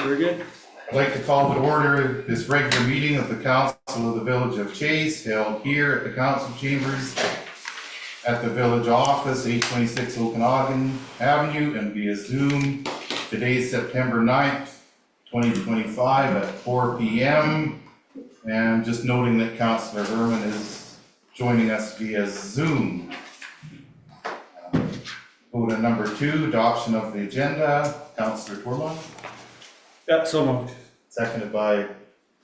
We're good. I'd like to call to order this regular meeting of the Council of the Village of Chase, held here at the Council Chambers at the Village Office, 826 Okanagan Avenue, and via Zoom. Today's September 9th, 2025 at 4 p.m. And just noting that Councillor Herman is joining us via Zoom. Go to number 2, adoption of the agenda. Councillor Tormont. Yeah, so moved. Seconded by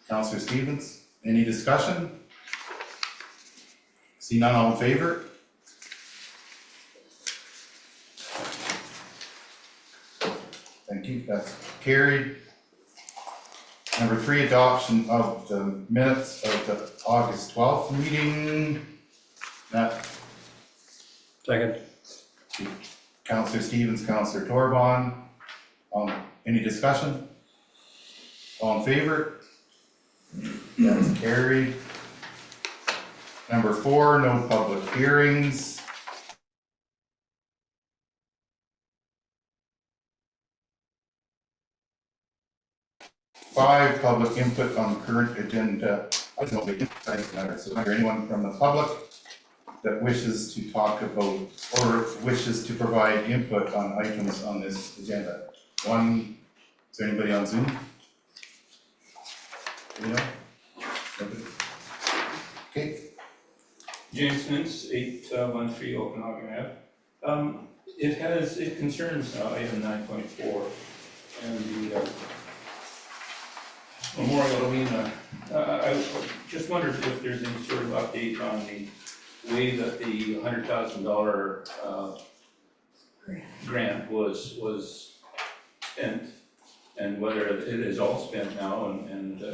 Councillor Stevens. Any discussion? See none, all in favor? Thank you, that's carried. Number 3, adoption of the minutes of the August 12th meeting. That Second. Councillor Stevens, Councillor Torbon. Any discussion? All in favor? That's carried. Number 4, no public hearings. Five, public input on current agenda. So is there anyone from the public that wishes to talk about or wishes to provide input on items on this agenda? One, is there anybody on Zoom? Nobody? Okay. James Mintz, 813 Okanagan Ave. It concerns item 9.4 and the Memorial Arena. I just wondered if there's any sort of update on the way that the $100,000 grant was spent, and whether it is all spent now, and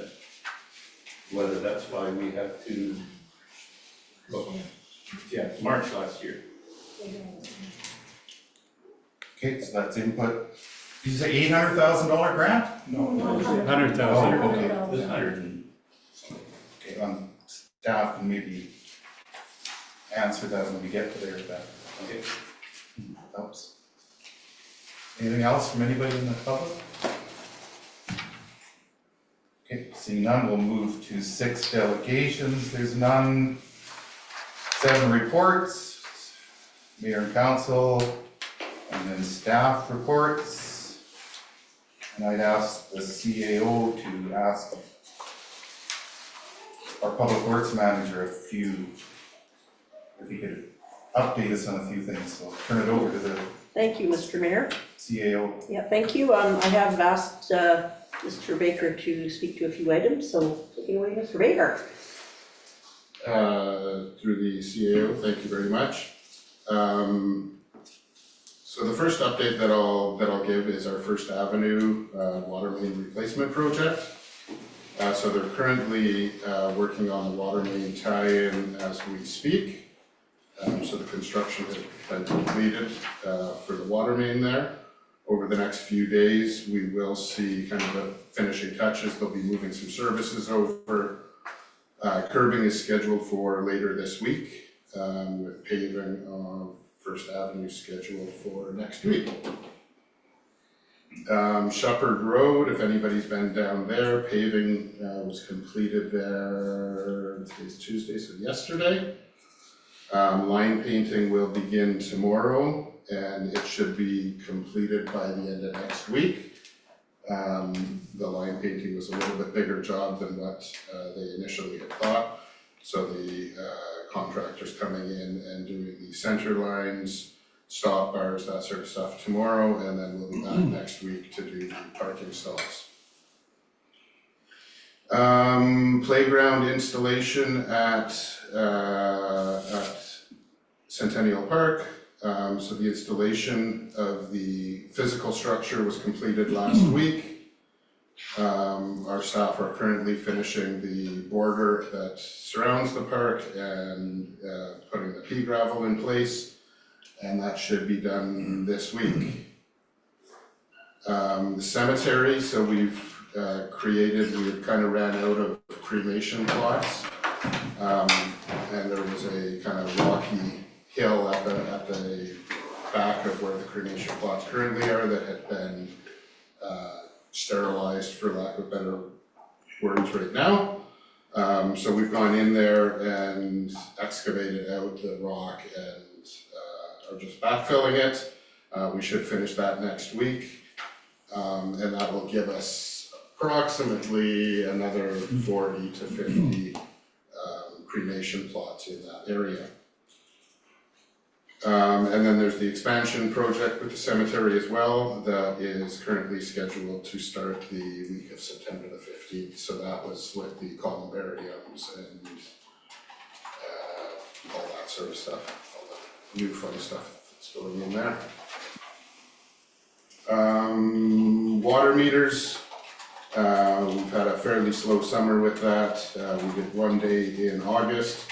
whether that's why we have to look. Yeah, March last year. Okay, so that's input. Did you say $800,000 grant? No, 100,000. Oh, okay. it was 100 and Okay, staff can maybe answer that when we get to there, that okay. helps. Anything else from anybody in the public? Okay, seeing none, we'll move to 6 delegations. There's none. 7 reports, mayor and council, and then staff reports. And I'd ask the CAO to ask our public works manager if he could update us on a few things. So I'll turn it over to the Thank you, Mr. Mayor. CAO. Yeah, thank you. I have asked Mr. Baker to speak to a few items, so take it away, Mr. Baker. Through the CAO, thank you very much. So the first update that I'll give is our First Avenue water main replacement project. So they're currently working on the water main tie-in as we speak. So the construction has been completed for the water main there. Over the next few days, we will see kind of the finishing touches. They'll be moving some services over. Curbing is scheduled for later this week, with paving on First Avenue scheduled for next week. Shepherd Road, if anybody's been down there, paving was completed there, today's Tuesday, so yesterday. Line painting will begin tomorrow, and it should be completed by the end of next week. The line painting was a little bit bigger job than what they initially had thought. So the contractor's coming in and doing the center lines, stop bars, that sort of stuff tomorrow, and then we'll be back next week to do the parking stalls. Playground installation at Centennial Park. So the installation of the physical structure was completed last week. Our staff are currently finishing the border that surrounds the park and putting the pea gravel in place, and that should be done this week. The cemetery, so we kind of ran out of cremation plots, and there was a kind of rocky hill at the back of where the cremation plots currently are that had been sterilized, for lack of better words, right now. So we've gone in there and excavated out the rock and are just backfilling it. We should finish that next week. And that will give us approximately another 40 to 50 cremation plots in that area. And then there's the expansion project with the cemetery as well, that is currently scheduled to start the week of September the 15th. So that was with the columbariums and all that sort of stuff, all the new fun stuff that's going in there. Water meters, we've had a fairly slow summer with that. We did one day in August.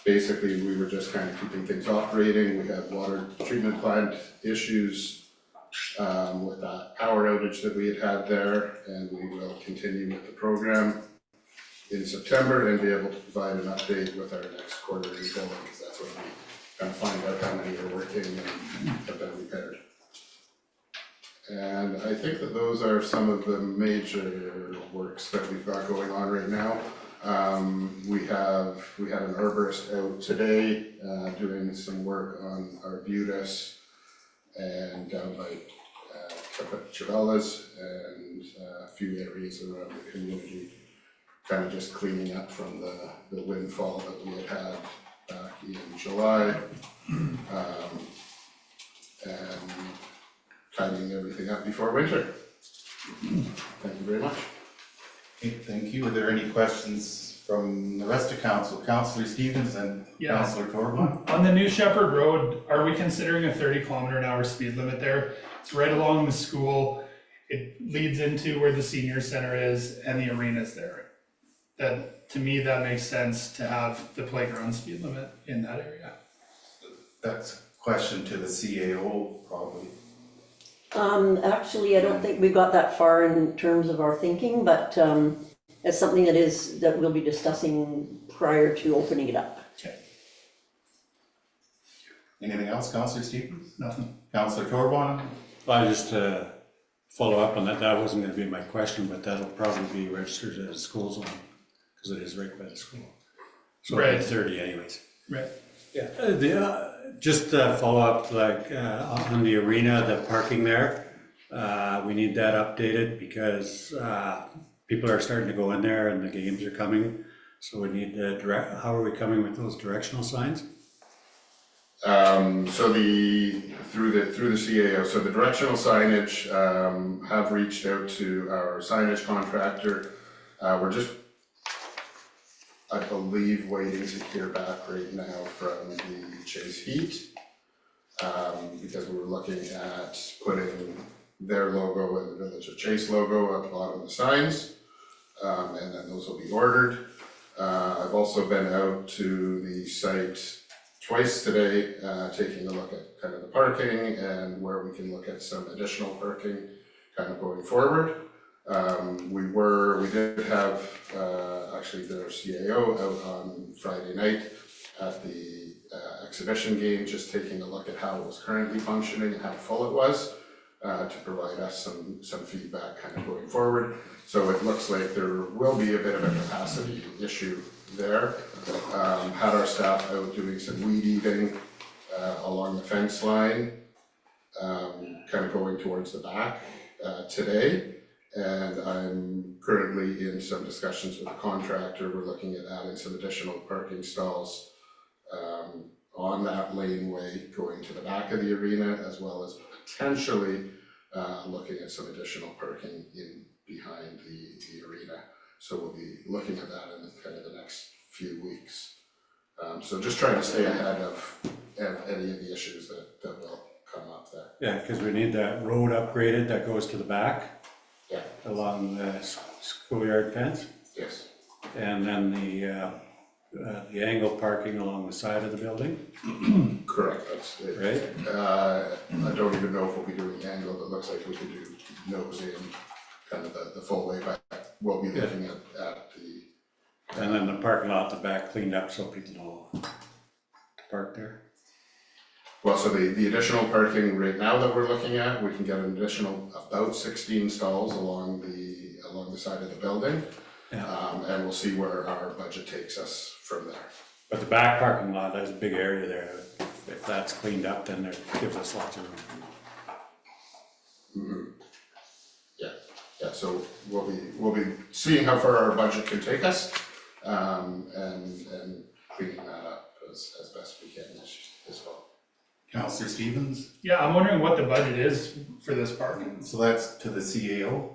Basically, we were just kind of keeping things operating. We had water treatment plant issues with that power outage that we had there, and we will continue with the program in September and be able to provide an update with our next quarterly billing, because that's when we kind of find out how many are working and have been repaired. And I think that those are some of the major works that we've got going on right now. We had an arborist out today, doing some work on Arbutus and down by Chabella's and a few areas around the community, kind of just cleaning up from the windfall that we had back in July. And tidying everything up before winter. Thank you very much. Okay, thank you. Are there any questions from the rest of council? Councillor Stevens and Yeah. Councillor Corbin? On the New Shepherd Road, are we considering a 30-kilometer-an-hour speed limit there? It's right along the school. It leads into where the senior center is and the arena's there. That, to me, that makes sense to have the playground speed limit in that area. That's a question to the CAO probably. Actually, I don't think we got that far in terms of our thinking, but, it's something that we'll be discussing prior to opening it up. Okay, Anything else, Councillor Stevens? nothing. Councillor Corbin? I just follow up on that. That wasn't gonna be my question, but that'll probably be registered as a school zone, because it is right by the school. So Right. it's 30 anyways. Right. Yeah, just follow up, like, on the arena, the parking there. We need that updated because people are starting to go in there and the games are coming. So we need how are we coming with those directional signs? So through the CAO, so the directional signage, have reached out to our signage contractor. We're just, I believe, waiting to hear back right now from the Chase Heat. Because we were looking at putting their logo and the Village of Chase logo at the bottom of the signs. And then those will be ordered. I've also been out to the site twice today, taking a look at kind of the parking and where we can look at some additional parking kind of going forward. We did have, actually their CAO out on Friday night at the exhibition game, just taking a look at how it was currently functioning and how full it was, to provide us some feedback kind of going forward. So it looks like there will be a bit of a capacity issue there. Had our staff out doing some weed eating along the fence line, kind of going towards the back today. And I'm currently in some discussions with the contractor. We're looking at adding some additional parking stalls on that laneway going to the back of the arena, as well as potentially looking at some additional parking in behind the arena. So we'll be looking at that in kind of the next few weeks. So just trying to stay ahead of any of the issues that will come up there. Yeah, because we need that road upgraded that goes to the back. Yeah. Along the schoolyard fence. Yes. And then the angle parking along the side of the building, Correct, that's it. right? I don't even know if we'll be doing angled. It looks like we could do nose in, kind of the full way back. We'll be looking at the. And then the parking lot at the back cleaned up so people know to park there. Well, so the additional parking right now that we're looking at, we can get an additional about 16 stalls along the side of the building. Yeah. And we'll see where our budget takes us from there. But the back parking lot, there's a big area there. If that's cleaned up, then it gives us lots of room. Yeah, so we'll be seeing how far our budget can take us, and cleaning that up as best we can as well. Counselor Stevens, Yeah, I'm wondering what the budget is for this parking. so that's to the CAO.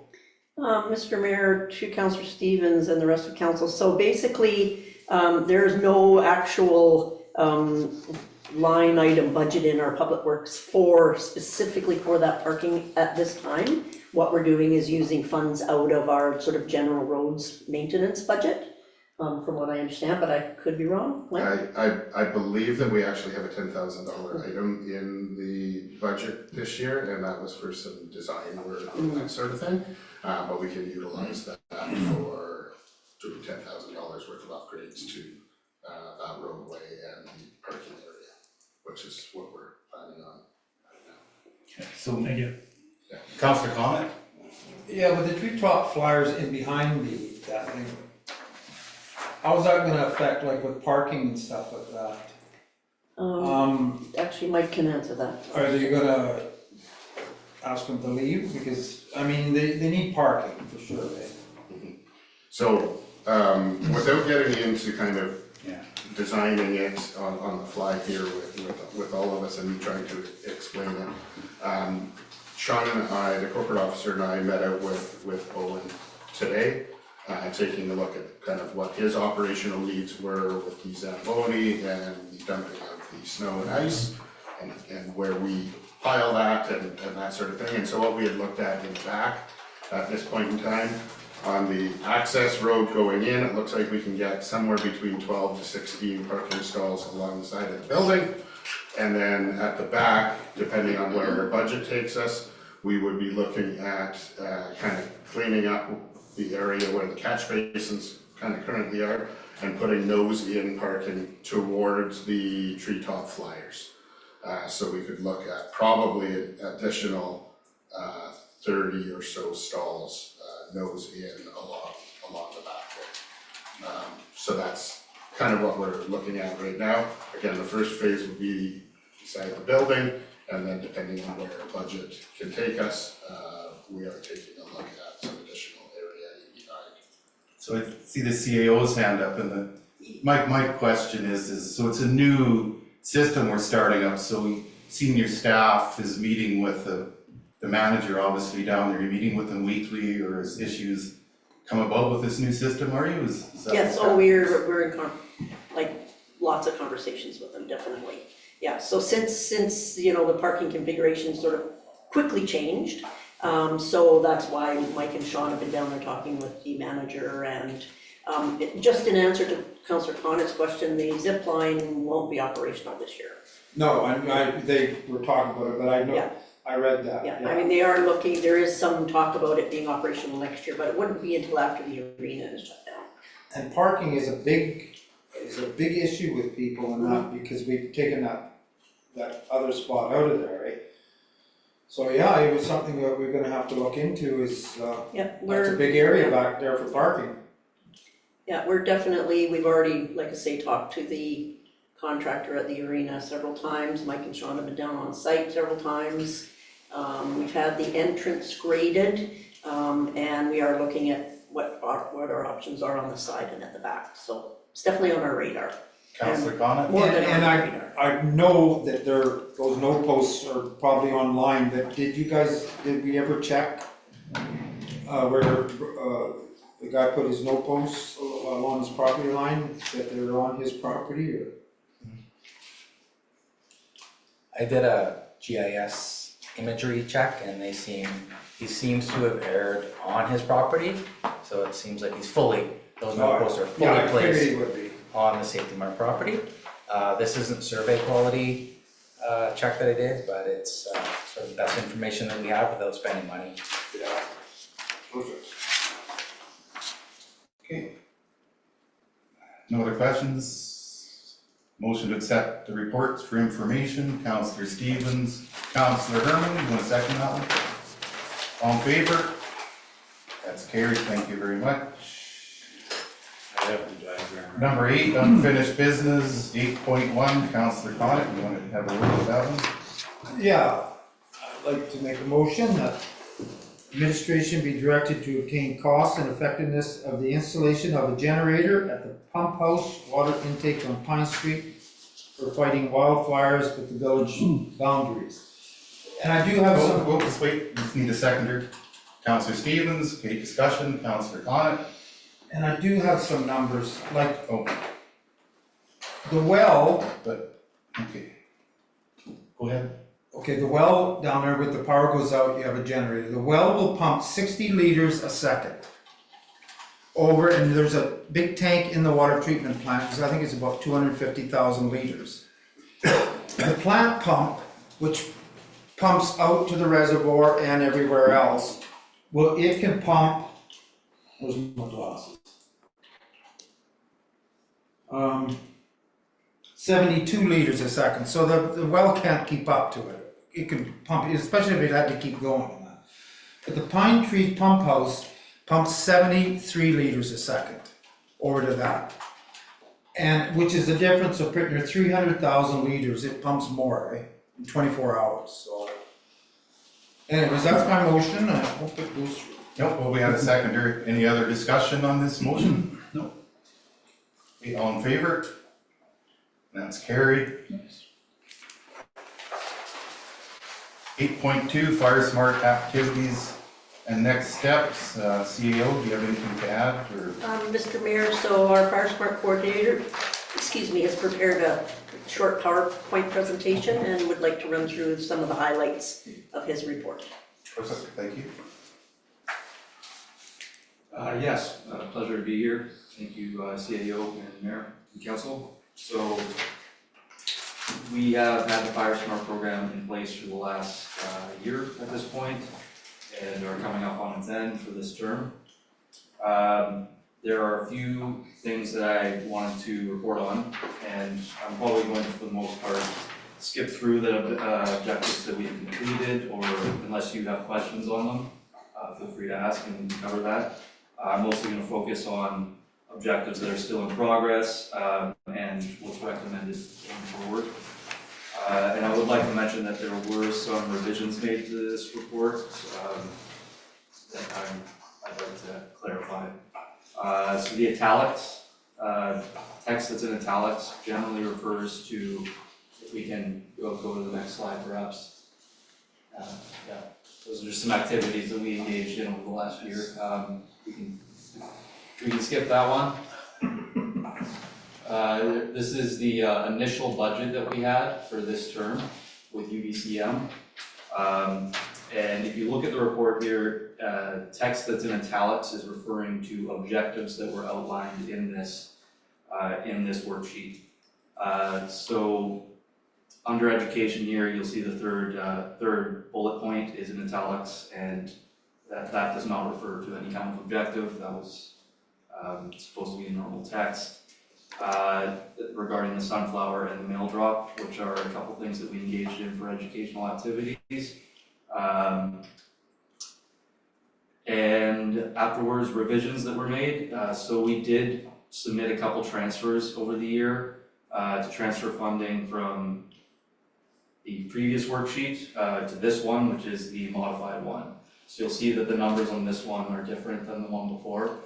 Mr. Mayor, to Councillor Stevens and the rest of council, so basically, there's no actual, line item budget in our public works specifically for that parking at this time. What we're doing is using funds out of our sort of general roads maintenance budget, from what I understand, but I could be wrong. Mike? I believe that we actually have a $10,000 item in the budget this year, and that was for some design work and that sort of thing. But we can utilize that for doing $10,000 worth of upgrades to that roadway and the parking area, which is what we're planning on right now. So, Thank you. Counselor Conick? Yeah, with the treetop flyers in behind that thing, how's that gonna affect, like with parking and stuff like that? Actually, Mike can answer that. Are they gonna ask them to leave? Because, I mean, they need parking for sure, eh? So, without getting into kind of Yeah. designing it on the fly here with all of us and me trying to explain it, Sean and I, the corporate officer, and I met out with Owen today, taking a look at kind of what his operational needs were with the Zamboni and the dumping of the snow and ice, and where we pile that and that sort of thing. And so what we had looked at in the back at this point in time, on the access road going in, it looks like we can get somewhere between 12 to 16 parking stalls along the side of the building. And then at the back, depending on where our budget takes us, we would be looking at kind of cleaning up the area where the catch basins kind of currently are and putting those in parking towards the treetop flyers. So we could look at probably an additional 30 or so stalls nose in along the back there. So that's kind of what we're looking at right now. Again, the first phase would be inside the building, and then depending on where our budget can take us, we are taking a look at some additional area in behind. So I see the CAO's hand up, and my question is, so it's a new system we're starting up, so senior staff is meeting with the manager obviously down there, you're meeting with them weekly, or as issues come about with this new system, are you? Is that? Yeah, so we're in lots of conversations with them, definitely. Yeah, so since, you know, the parking configuration sort of quickly changed, so that's why Mike and Sean have been down there talking with the manager, and just in answer to Councillor Connick's question, the zip line won't be operational this year. No, they were talking about it, but I know, Yeah. I read that, Yeah, I mean, they are looking, there is some talk about it being operational next year, but it wouldn't be until after the arena is shut down. And parking is a big issue with people and that, because we've taken that other spot out of there, right? So yeah, it was something that we're gonna have to look into is, Yeah, that's a big area back there for parking. Yeah, we're definitely, we've already, like I say, talked to the contractor at the arena several times. Mike and Sean have been down on site several times. We've had the entrance graded, and we are looking at what our options are on the side and at the back. So it's definitely on our radar. Councillor Conick? More than on And our radar. I know that those no posts are probably online, but did we ever check where the guy put his no posts along his property line, that they were on his property, or? I did a GIS imagery check and he seems to have erred on his property. So it seems like those no posts are Yeah, fully I figured placed he would be. on the Safety Mart property. This isn't survey quality check that I did, but it's sort of the best information that we have without spending money. Yeah, perfect. Okay. No other questions? Motion to accept the reports for information, Counselor Stevens, Counselor Herman, you want to second that one? All in favor? That's carried, thank you very much. I have the diagram. Number 8, unfinished business, 8.1, Counselor Conick, you want to have a word with that one? Yeah, I'd like to make a motion that administration be directed to obtain cost and effectiveness of the installation of a generator at the pump house water intake on Pine Street for fighting wildfires with the village boundaries. And I do have some. We'll just wait, just need a seconder. Counselor Stevens, okay, discussion, Counselor Conick. And I do have some numbers, like Oh, the well, okay. Go ahead. okay, the well down there with the power goes out, you have a generator. The well will pump 60 liters a second. Over, and there's a big tank in the water treatment plant, because I think it's about 250,000 liters. The plant pump, which pumps out to the reservoir and everywhere else, well, it can pump, where's my glasses? 72 liters a second, so the well can't keep up to it. It can pump, especially if it had to keep going. But the Pine Tree Pump House pumps 73 liters a second over to that. And, which is the difference of putting your 300,000 liters, it pumps more, right, in 24 hours, so. Anyways, that's my motion, I hope it goes through. Nope, well, we had a seconder. Any other discussion on this motion? No. Okay, all in favor? That's carried. 8.2, Fire Smart activities and next steps. CAO, do you have anything to add, or? Mr. Mayor, so our Fire Smart Coordinator, has prepared a short PowerPoint presentation and would like to run through some of the highlights of his report. Perfect, thank you. Yes, pleasure to be here. Thank you, CAO and Mayor and Council. So we have had the Fire Smart program in place for the last year at this point and are coming up on its end for this term. There are a few things that I wanted to report on, and I'm probably going to, for the most part, skip through the objectives that we've completed, or unless you have questions on them, feel free to ask and cover that. I'm mostly going to focus on objectives that are still in progress and what's recommended going forward. And I would like to mention that there were some revisions made to this report that I'd like to clarify. So the italics, text that's in italics generally refers to, if we can go to the next slide perhaps. Yeah, those are just some activities that we engaged in over the last year. We can skip that one. This is the initial budget that we had for this term with UBCM. And if you look at the report here, text that's in italics is referring to objectives that were outlined in this worksheet. So under education here, you'll see the third bullet point is in italics, and that does not refer to any kind of objective. That was supposed to be normal text. Regarding the sunflower and the mail drop, which are a couple things that we engaged in for educational activities. And afterwards, revisions that were made. So we did submit a couple transfers over the year to transfer funding from the previous worksheet to this one, which is the modified one. So you'll see that the numbers on this one are different than the one before,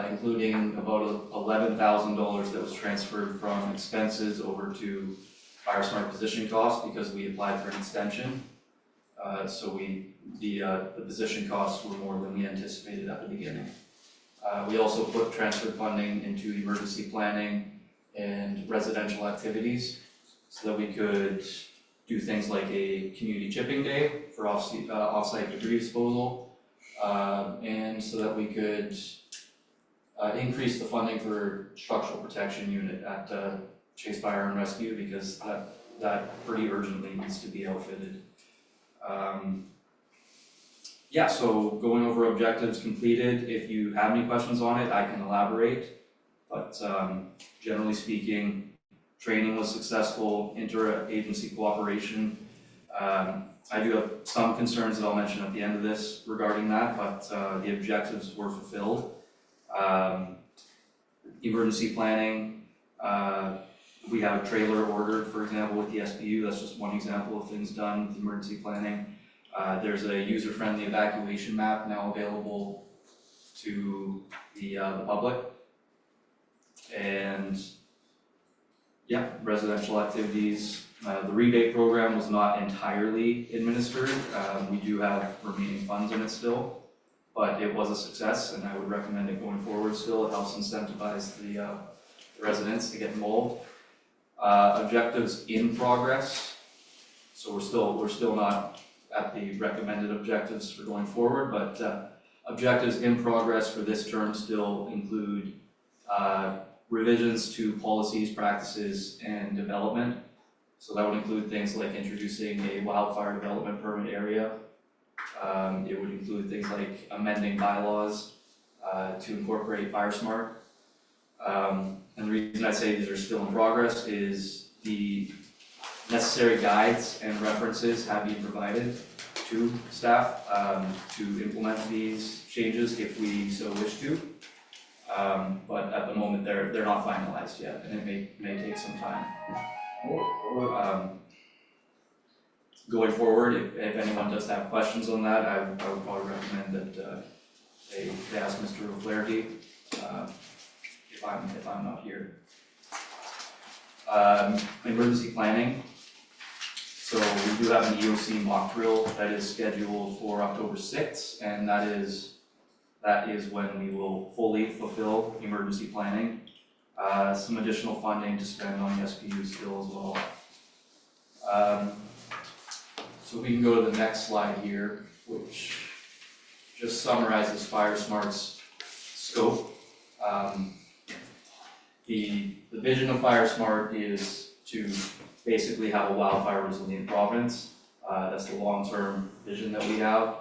including about $11,000 that was transferred from expenses over to Fire Smart position costs because we applied for an extension. So the position costs were more than we anticipated at the beginning. We also put transferred funding into emergency planning and residential activities so that we could do things like a community chipping day for off-site debris disposal, and so that we could increase the funding for structural protection unit at Chase Fire and Rescue because that pretty urgently needs to be outfitted. Yeah, so going over objectives completed. If you have any questions on it, I can elaborate. But generally speaking, training was successful, inter-agency cooperation. I do have some concerns that I'll mention at the end of this regarding that, but the objectives were fulfilled. Emergency planning, we have a trailer ordered, for example, with the SPU. That's just one example of things done with emergency planning. There's a user-friendly evacuation map now available to the public. And yeah, residential activities. The rebate program was not entirely administered. We do have remaining funds in it still, but it was a success, and I would recommend it going forward still. It helps incentivize the residents to get involved. Objectives in progress. So we're still not at the recommended objectives for going forward, but objectives in progress for this term still include revisions to policies, practices, and development. So that would include things like introducing a wildfire development permit area. It would include things like amending bylaws to incorporate FireSmart. And the reason I say these are still in progress is the necessary guides and references have been provided to staff to implement these changes if we so wish to. But at the moment, they're not finalized yet, and it may take some time. Going forward, if anyone does have questions on that, I would probably recommend that they ask Mr. O'Flaherty if I'm not here. Emergency planning. So we do have an EOC mock drill that is scheduled for October 6th, and that is when we will fully fulfill emergency planning. Some additional funding to spend on the SPU still as well. So we can go to the next slide here, which just summarizes FireSmart's scope. The vision of FireSmart is to basically have a wildfire resilient province. That's the long-term vision that we have.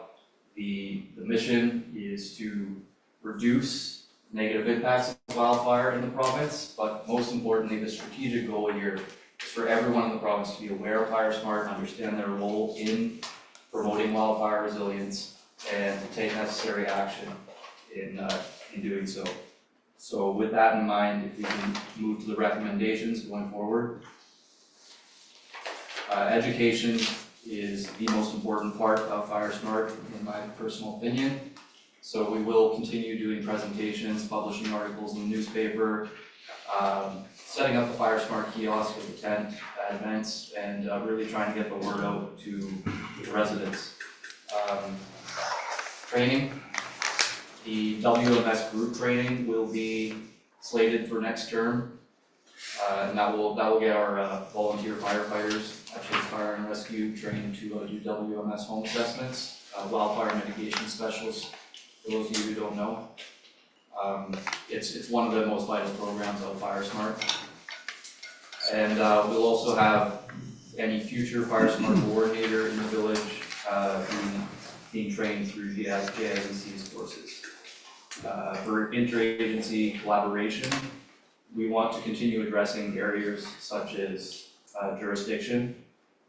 The mission is to reduce negative impacts of wildfire in the province, but most importantly, the strategic goal here is for everyone in the province to be aware of FireSmart, understand their role in promoting wildfire resilience, and to take necessary action in doing so. So with that in mind, if we can move to the recommendations going forward. Education is the most important part of FireSmart, in my personal opinion. So we will continue doing presentations, publishing articles in the newspaper, setting up the FireSmart kiosk at the tent at events, and really trying to get the word out to the residents. Training. The WMS group training will be slated for next term. And that will get our volunteer firefighters, actually fire and rescue, trained to do WMS home assessments, wildfire mitigation specialists, for those of you who don't know. It's one of the most vital programs of FireSmart. And we'll also have any future FireSmart coordinator in the village being trained through the JIC's courses. For interagency collaboration, we want to continue addressing barriers such as jurisdiction.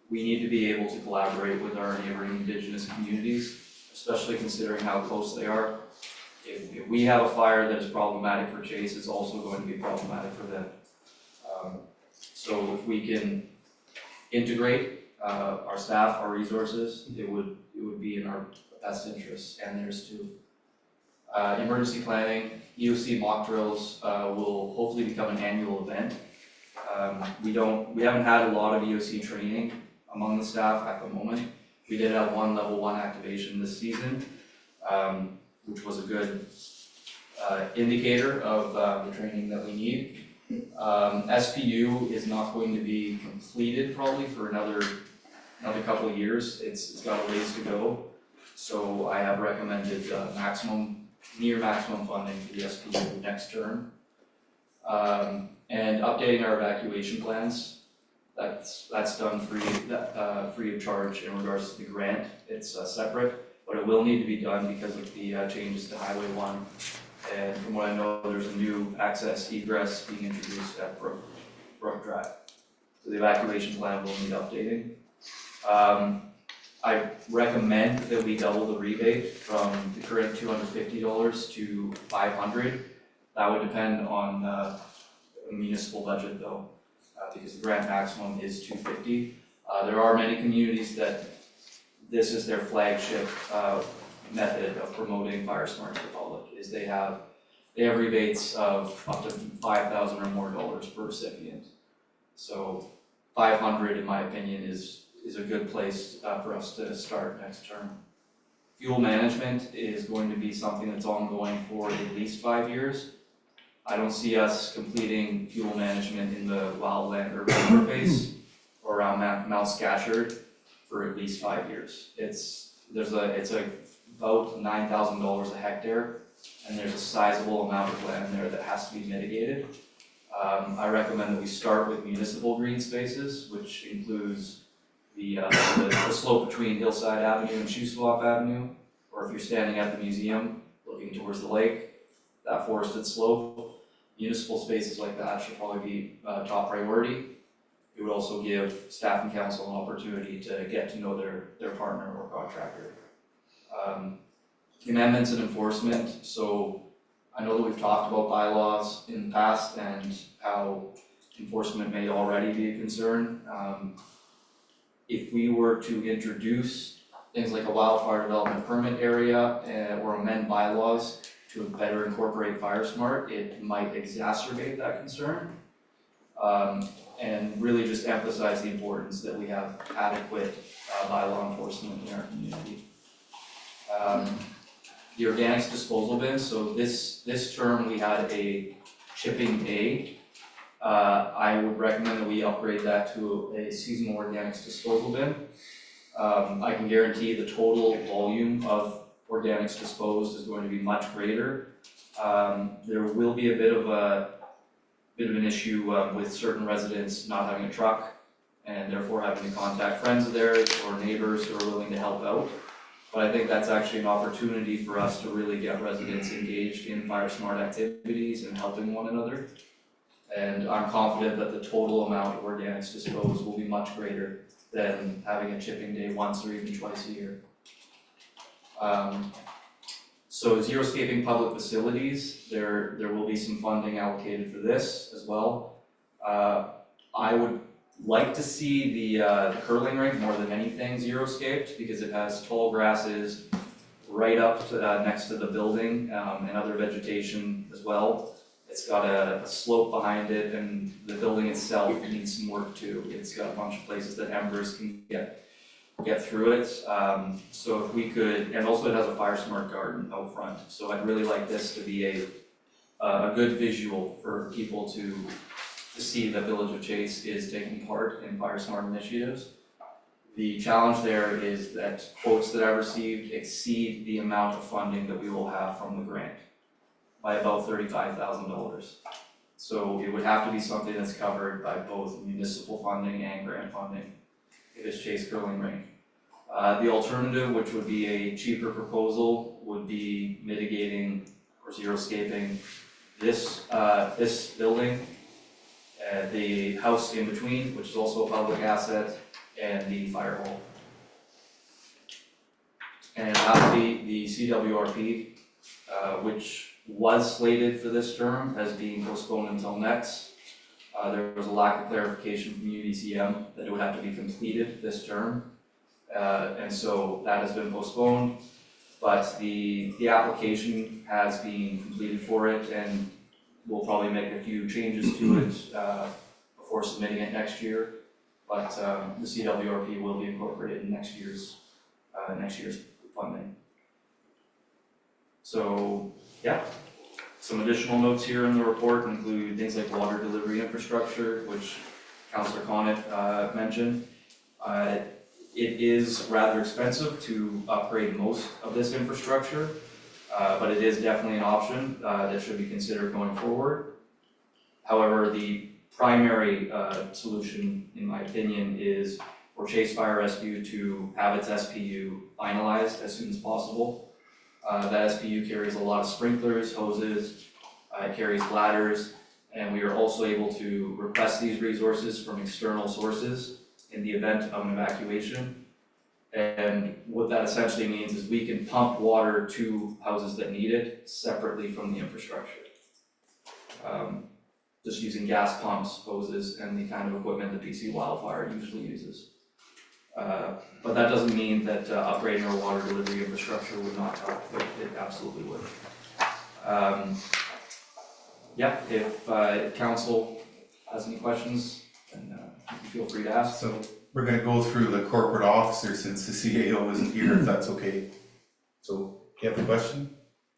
We need to be able to collaborate with our neighboring Indigenous communities, especially considering how close they are. If we have a fire that is problematic for Chase, it's also going to be problematic for them. So if we can integrate our staff, our resources, it would be in our best interest and theirs too. Emergency planning, EOC mock drills will hopefully become an annual event. We haven't had a lot of EOC training among the staff at the moment. We did have one level 1 activation this season, which was a good indicator of the training that we need. SPU is not going to be completed probably for another couple of years. It's got a ways to go. So I have recommended near maximum funding for the SPU next term. And updating our evacuation plans. That's done free of charge in regards to the grant. It's separate, but it will need to be done because of the changes to Highway 1. And from what I know, there's a new access egress being introduced at Brook Drive. So the evacuation plan will need updating. I recommend that we double the rebate from the current $250 to $500. That would depend on a municipal budget though, because the grant maximum is $250. There are many communities that this is their flagship method of promoting Fire Smart to the public, is they have rebates of up to $5,000 or more per recipient. So 500, in my opinion, is a good place for us to start next term. Fuel management is going to be something that's ongoing for at least 5 years. I don't see us completing fuel management in the wildland urban interface or around Mount Scatcherd for at least 5 years. It's about $9,000 a hectare, and there's a sizable amount of land there that has to be mitigated. I recommend that we start with municipal green spaces, which includes the slope between Hillside Avenue and Shuswap Avenue, or if you're standing at the museum looking towards the lake, that forested slope. Municipal spaces like that should probably be top priority. It would also give staff and council an opportunity to get to know their partner or contractor. Amendments and enforcement, so I know that we've talked about bylaws in the past and how enforcement may already be a concern. If we were to introduce things like a wildfire development permit area or amend bylaws to better incorporate Fire Smart, it might exacerbate that concern. And really just emphasize the importance that we have adequate bylaw enforcement in our community. The organics disposal bin, so this term we had a chipping day. I would recommend that we upgrade that to a seasonal organics disposal bin. I can guarantee the total volume of organics disposed is going to be much greater. There will be a bit of an issue with certain residents not having a truck and therefore having to contact friends of theirs or neighbors who are willing to help out. But I think that's actually an opportunity for us to really get residents engaged in Fire Smart activities and helping one another. And I'm confident that the total amount of organics disposed will be much greater than having a chipping day once or even twice a year. So zero-scaping public facilities, there will be some funding allocated for this as well. I would like to see the curling rink more than anything zero-scaped because it has tall grasses right up to, next to the building and other vegetation as well. It's got a slope behind it, and the building itself needs some work too. It's got a bunch of places that embers can get through it. So if we could, and also it has a Fire Smart garden out front. So I'd really like this to be a good visual for people to see that Village of Chase is taking part in Fire Smart initiatives. The challenge there is that quotes that I've received exceed the amount of funding that we will have from the grant by about $35,000. So it would have to be something that's covered by both municipal funding and grant funding if it's Chase Curling Rink. The alternative, which would be a cheaper proposal, would be mitigating or zero-scaping this building, the house in between, which is also a public asset, and the fire hall. And lastly, the CWRP, which was slated for this term, has been postponed until next. There was a lack of clarification from UDCM that it would have to be completed this term. And so that has been postponed, but the application has been completed for it, and we'll probably make a few changes to it before submitting it next year. But the CWRP will be incorporated in next year's funding. So yeah, some additional notes here in the report include things like water delivery infrastructure, which Councillor Conant mentioned. It is rather expensive to upgrade most of this infrastructure, but it is definitely an option that should be considered going forward. However, the primary solution, in my opinion, is for Chase Fire Rescue to have its SPU finalized as soon as possible. That SPU carries a lot of sprinklers, hoses, it carries ladders, And we are also able to request these resources from external sources in the event of an evacuation. And what that essentially means is we can pump water to houses that need it separately from the infrastructure. Just using gas pumps, hoses, and the kind of equipment that BC Wildfire usually uses. But that doesn't mean that upgrading our water delivery infrastructure would not help, but it absolutely would. Yeah, if council has any questions, then feel free to ask. So we're gonna go through the corporate officer since the CAO isn't here, if that's okay. So, you have a question,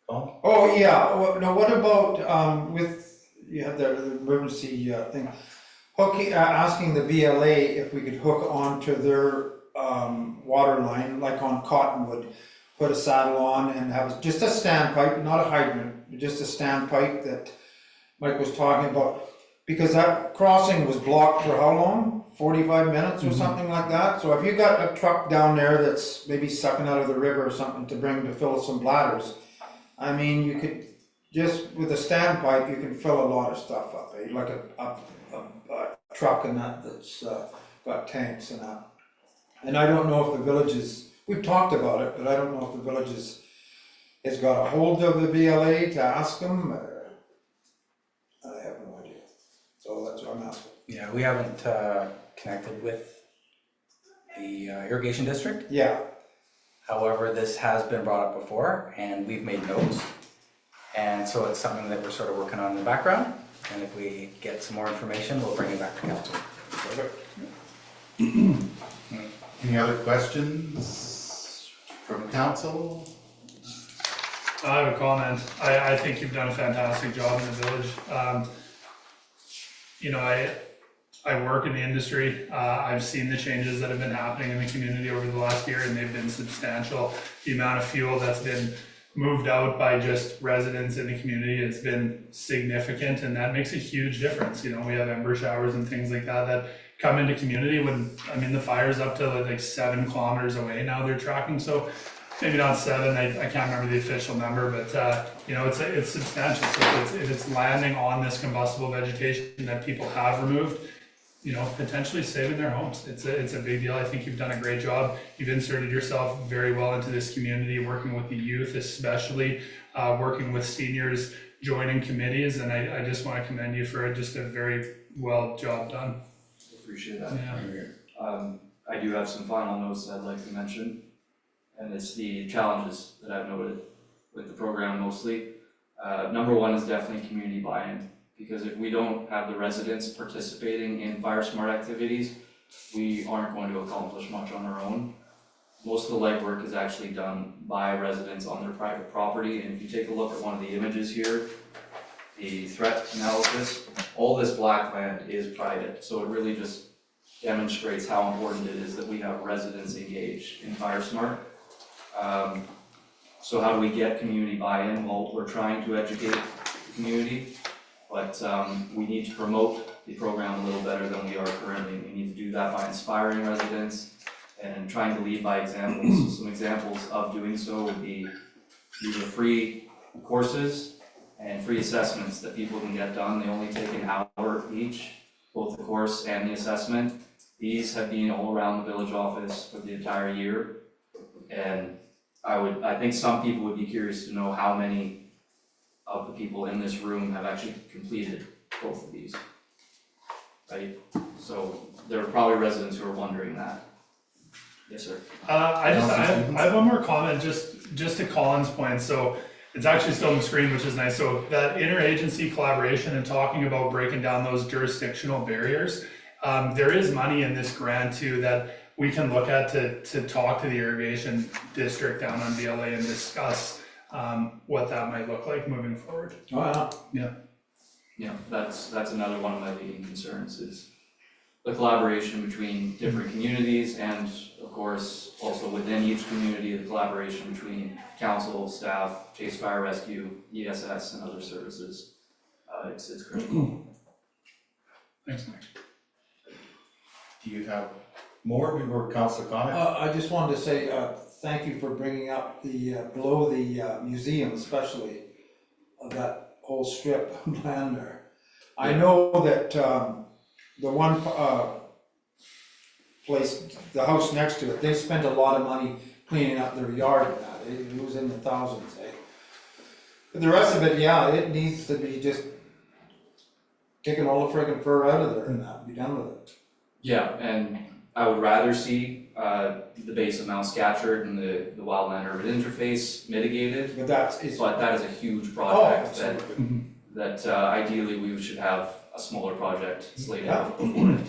Colin? Oh, yeah, now what about, you had the emergency thing, asking the VLA if we could hook onto their water line, like on Cottonwood, put a saddle on and have just a standpipe, not a hydrant, just a standpipe that Mike was talking about, because that crossing was blocked for how long? 45 minutes or something like that. So if you got a truck down there that's maybe sucking out of the river or something to bring to fill some bladders, I mean, you could just with a standpipe, you can fill a lot of stuff up, eh? Like a truck and that's got tanks and that. And I don't know if the villages, we've talked about it, but I don't know if the villages has got a hold of the VLA to ask them. I have no idea. So that's what I'm asking. Yeah, we haven't connected with the irrigation district. Yeah. However, this has been brought up before and we've made notes. And so it's something that we're sort of working on in the background. And if we get some more information, we'll bring it back to council. Any other questions from council? I have a comment. I think you've done a fantastic job in the village. You know, I work in the industry. I've seen the changes that have been happening in the community over the last year, and they've been substantial. The amount of fuel that's been moved out by just residents in the community has been significant, and that makes a huge difference. You know, we have ember showers and things like that come into community when, I mean, the fire's up to like 7 kilometers away now they're tracking, so maybe not 7, I can't remember the official number, but you know, it's substantial. So if it's landing on this combustible vegetation that people have removed, you know, potentially saving their homes. It's a big deal. I think you've done a great job. You've inserted yourself very well into this community, working with the youth, especially working with seniors, joining committees, and I just want to commend you for just a very well job done. Appreciate that. Yeah. I do have some final notes I'd like to mention, and it's the challenges that I've noted with the program mostly. Number one is definitely community buy-in, because if we don't have the residents participating in Fire Smart activities, we aren't going to accomplish much on our own. Most of the legwork is actually done by residents on their private property, and if you take a look at one of the images here, the threat analysis, all this black land is private, so it really just demonstrates how important it is that we have residents engaged in Fire Smart. So how do we get community buy-in? Well, we're trying to educate the community, but we need to promote the program a little better than we are currently. We need to do that by inspiring residents and trying to lead by examples. So some examples of doing so would be either free courses and free assessments that people can get done. They only take an hour each, both the course and the assessment. These have been all around the village office for the entire year. And I think some people would be curious to know how many of the people in this room have actually completed both of these, right? So there are probably residents who are wondering that. Yes, sir. I have one more comment, just to Colin's point. So it's actually still on the screen, which is nice. So that interagency collaboration and talking about breaking down those jurisdictional barriers, there is money in this grant too that we can look at to talk to the irrigation district down on VLA and discuss what that might look like moving forward. Oh, Yeah. Yeah, that's another one of my leading concerns is the collaboration between different communities and of course also within each community, the collaboration between council, staff, Chase Fire Rescue, ESS and other services. It's critical. Thanks, Mike. Do you have more before council comment? I just wanted to say thank you for bringing up the below the museum, especially of that whole strip of land there. I know that, the one, place, the house next to it, they spent a lot of money cleaning up their yard and that, it was in the thousands, eh? But the rest of it, yeah, it needs to be just taking all the friggin' fur out of there and that, be done with it. Yeah, and I would rather see the base of Mount Scatcherd and the wildland urban interface mitigated, But that's, it's, but that is a huge oh, project that absolutely. that ideally we should have a smaller project slated out before it.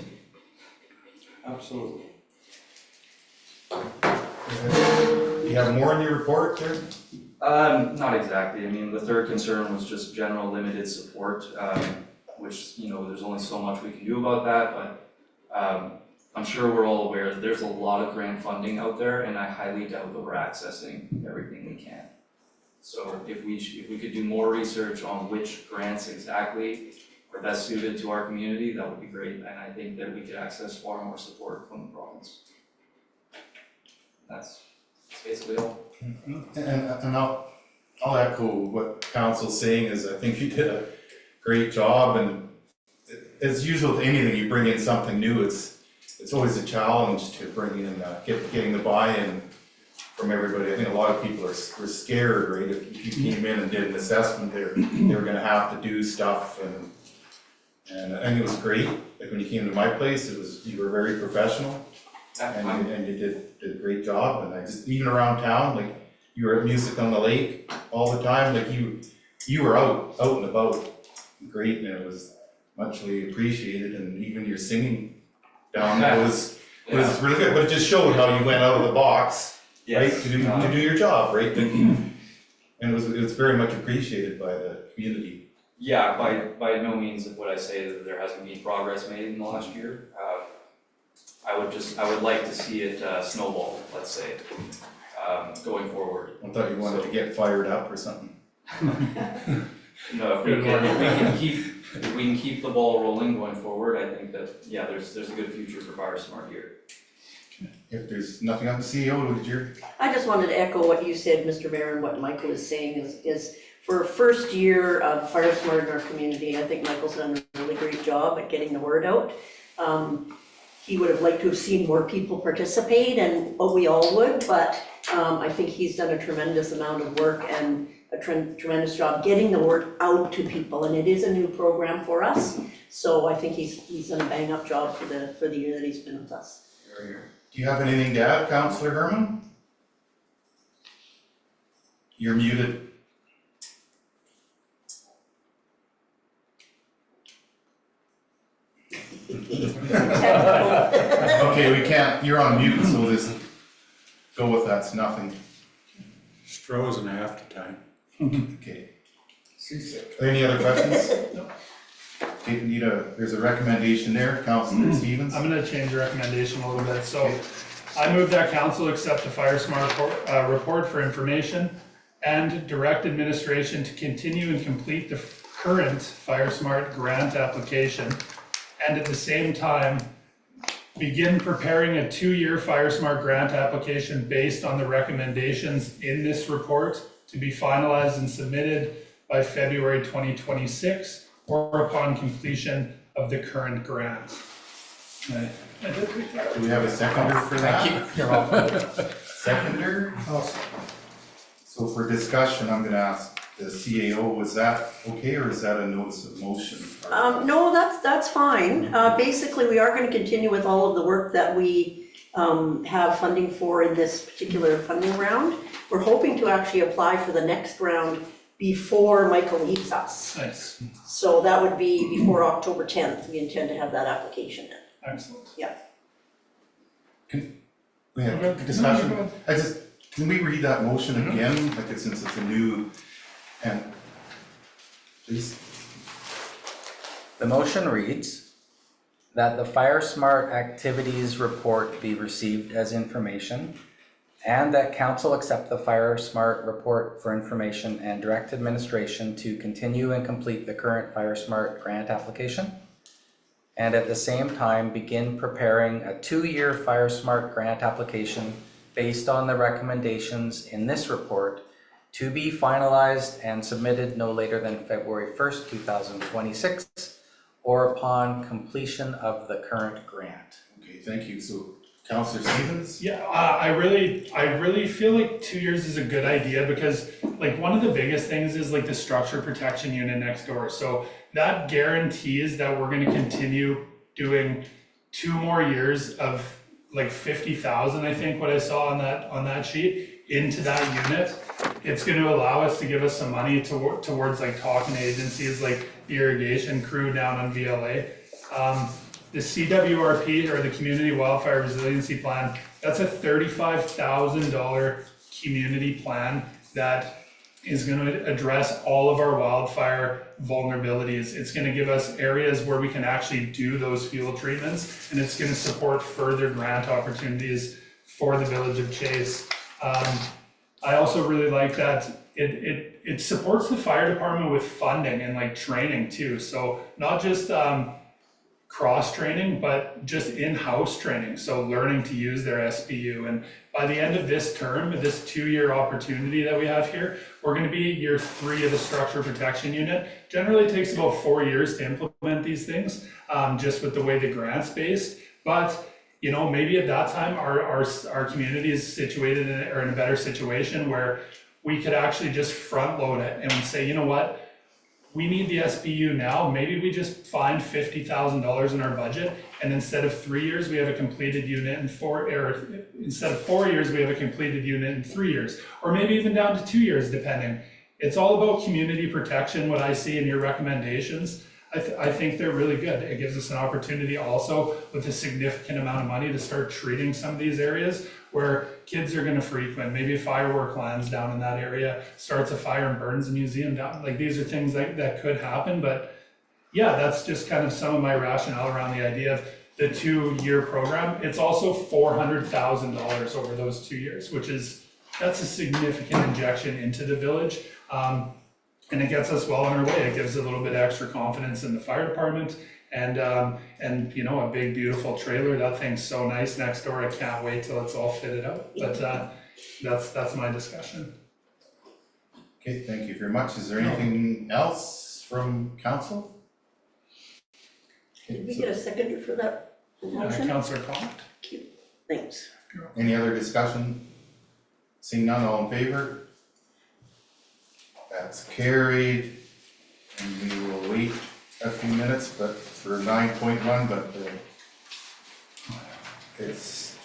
Absolutely. You have more in your report, Terry? Not exactly, I mean, the third concern was just general limited support, which, you know, there's only so much we can do about that, but I'm sure we're all aware that there's a lot of grant funding out there, and I highly doubt that we're accessing everything we can. So if we could do more research on which grants exactly are best suited to our community, that would be great, and I think that we could access far more support from the province. That's basically all. And I'll echo what council's saying is I think you did a great job, and as usual with anything, you bring in something new, it's always a challenge to bring in, getting the buy-in from everybody. I think a lot of people were scared, right? If you came in and did an assessment, they were gonna have to do stuff, and I think it was great. Like when you came to my place, you were very professional. And you did a great job, and I just, even around town, like, you were at Music on the Lake all the time, like, you were out and about, great, and it was muchly appreciated, and even your singing down there was really good, but it just showed how you went out of the box, right, to do your job, right? And it was very much appreciated by the community. Yeah, by no means would I say that there hasn't been progress made in the last year. I would like to see it snowball, let's say, going forward. I thought you wanted to get fired up or something. No, if we can keep the ball rolling going forward, I think that, yeah, there's a good future for FireSmart here. If there's nothing on the CEO, would you? I just wanted to echo what you said, Mr. Mayor, and what Michael is saying is for first year of FireSmart in our community, I think Michael's done a really great job at getting the word out. He would have liked to have seen more people participate, and we all would, but I think he's done a tremendous amount of work and a tremendous job getting the word out to people, and it is a new program for us. So I think he's done a bang up job for the year that he's been with us. Do you have anything to add, Councillor Herman? You're muted. Okay, we can't, you're on mute, so we'll just go with that's nothing. Just frozen half the time. Okay. Any other questions? No. Okay, there's a recommendation there, Councillor Stevens. I'm gonna change the recommendation a little bit, so I move that council accept the FireSmart report for information and direct administration to continue and complete the current FireSmart grant application, and at the same time, begin preparing a 2-year FireSmart grant application based on the recommendations in this report to be finalized and submitted by February 2026 or upon completion of the current grant. I did read that. Do we have a seconder for that? You're welcome. Seconder? So for discussion, I'm gonna ask the CAO, was that okay, or is that a notice of motion? No, that's fine. Basically, we are gonna continue with all of the work that we have funding for in this particular funding round. We're hoping to actually apply for the next round before Michael leaves us. Nice, So that would be before October 10th. We intend to have that application in. excellent. We have Okay. discussion? No, go Can we read that motion again, like since it's a new, and please? The motion reads that the FireSmart activities report be received as information, and that council accept the FireSmart report for information and direct administration to continue and complete the current FireSmart grant application, and at the same time begin preparing a 2-year FireSmart grant application based on the recommendations in this report to be finalized and submitted no later than February 1st, 2026, or upon completion of the current grant. Okay, thank you. So Counselor Stevens? Yeah, I really feel like 2 years is a good idea because like one of the biggest things is like the structure protection unit next door. So that guarantees that we're gonna continue doing 2 more years of like 50,000, I think what I saw on that sheet, into that unit. It's gonna allow us to give us some money towards like talking to agencies like the irrigation crew down on VLA. The CWRP, or the Community Wildfire Resiliency Plan, that's a $35,000 community plan that is gonna address all of our wildfire vulnerabilities. It's gonna give us areas where we can actually do those fuel treatments, and it's gonna support further grant opportunities for the Village of Chase. I also really like that it supports the fire department with funding and like training too. So not just cross training, but just in-house training. So learning to use their SBU. And by the end of this term, this 2-year opportunity that we have here, we're gonna be year 3 of the structure protection unit. Generally it takes about 4 years to implement these things, just with the way the grant's based. But you know, maybe at that time our community is situated in a better situation where we could actually just front load it and say, you know what, we need the SBU now. Maybe we just find $50,000 in our budget, and instead of 3 years, we have a completed unit in instead of 4 years, we have a completed unit in 3 years, or maybe even down to 2 years, depending. It's all about community protection, what I see in your recommendations. I think they're really good. It gives us an opportunity also with a significant amount of money to start treating some of these areas where kids are gonna frequent. Maybe a firework lands down in that area, starts a fire and burns a museum down. Like these are things that could happen, but yeah, that's just kind of some of my rationale around the idea of the 2-year program. It's also $400,000 over those 2 years, that's a significant injection into the village. And it gets us well on our way. It gives a little bit extra confidence in the fire department, and you know, a big beautiful trailer. That thing's so nice next door. I can't wait till it's all fitted out. But that's my discussion. Okay, thank you very much. Is there anything else from council? Did we get a seconder for that motion? Councillor Connacht. Thanks. Any other discussion? Seeing none, all in favor? That's carried, and we will wait a few minutes, but for 9.1, but it's,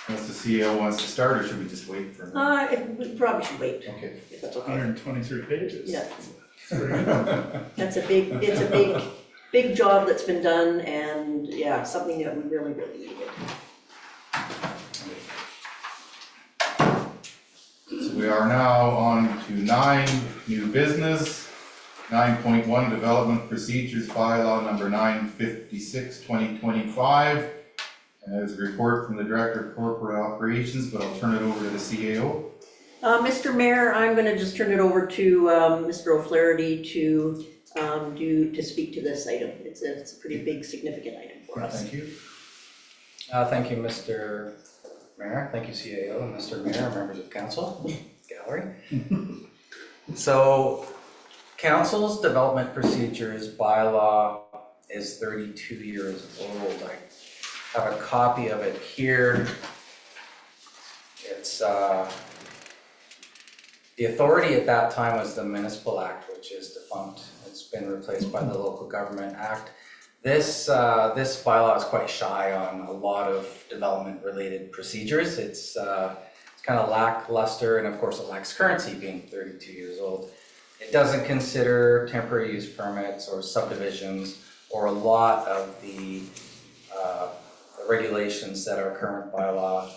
unless the CEO wants to start, or should we just wait for a minute? We probably should wait, Okay. if that's okay. 123 pages. Yeah. It's a big job that's been done, and yeah, something that we really, really needed. So we are now on to 9, new business. 9.1, development procedures bylaw number 956, 2025. And there's a report from the Director of Corporate Operations, but I'll turn it over to the CAO. Mr. Mayor, I'm gonna just turn it over to Mr. O'Flaherty to speak to this item. It's a pretty big, significant item for us. Thank you. Thank you, Mr. Mayor. Thank you, CAO, and Mr. Mayor, members of council, gallery. So, council's development procedures bylaw is 32 years old. I have a copy of it here. It's, the authority at that time was the Municipal Act, which is defunct. It's been replaced by the Local Government Act. This bylaw is quite shy on a lot of development-related procedures. It's kind of lackluster, and of course it lacks currency, being 32 years old. It doesn't consider temporary use permits or subdivisions or a lot of the regulations that our current bylaw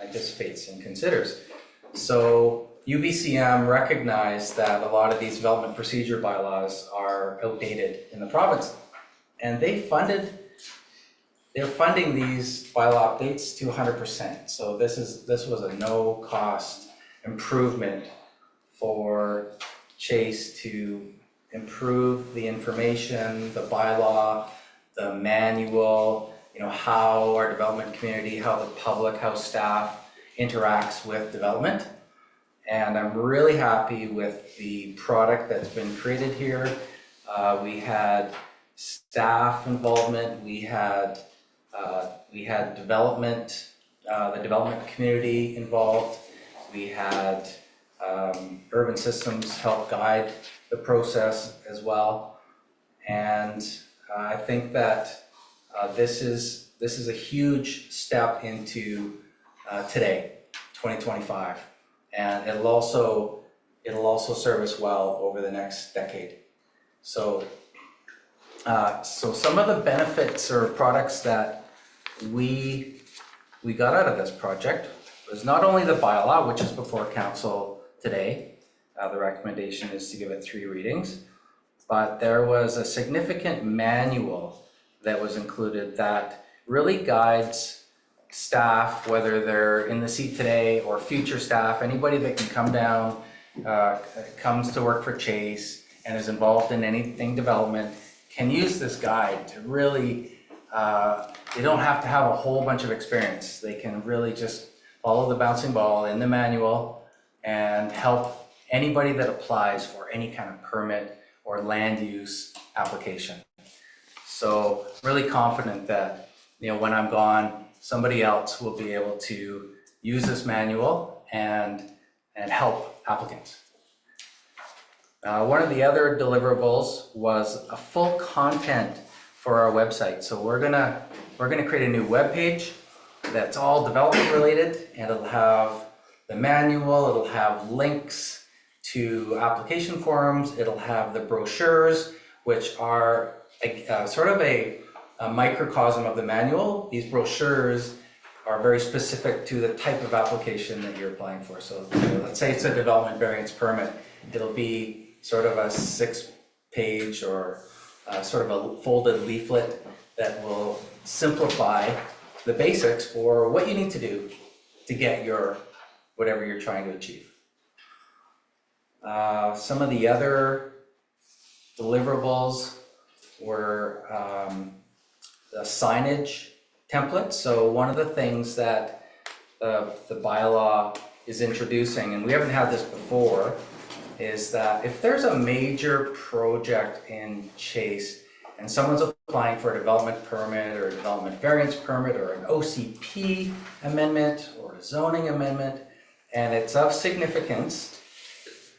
anticipates and considers. So UBCM recognized that a lot of these development procedure bylaws are outdated in the province, and they're funding these bylaw updates to 100%. So this was a no-cost improvement for Chase to improve the information, the bylaw, the manual, you know, how our development community, how the public, how staff interacts with development. And I'm really happy with the product that's been created here. We had staff involvement, we had development, the development community involved. We had Urban Systems help guide the process as well. And I think that this is a huge step into today, 2025, and it'll also serve us well over the next decade. So some of the benefits or products that we got out of this project was not only the bylaw, which is before council today. The recommendation is to give it 3 readings, but there was a significant manual that was included that really guides staff, whether they're in the seat today or future staff, anybody that can come down, comes to work for Chase and is involved in anything development, can use this guide to really, they don't have to have a whole bunch of experience. They can really just follow the bouncing ball in the manual and help anybody that applies for any kind of permit or land use application. So really confident that, when I'm gone, somebody else will be able to use this manual and help applicants. One of the other deliverables was a full content for our website. So we're gonna create a new web page that's all development related, and it'll have the manual, it'll have links to application forms, it'll have the brochures, which are sort of a microcosm of the manual. These brochures are very specific to the type of application that you're applying for. So let's say it's a development variance permit. It'll be sort of a 6-page or sort of a folded leaflet that will simplify the basics for what you need to do to get your whatever you're trying to achieve. Some of the other deliverables were the signage template. So one of the things that the bylaw is introducing, and we haven't had this before, is that if there's a major project in Chase and someone's applying for a development permit or a development variance permit or an OCP amendment or a zoning amendment, and it's of significance,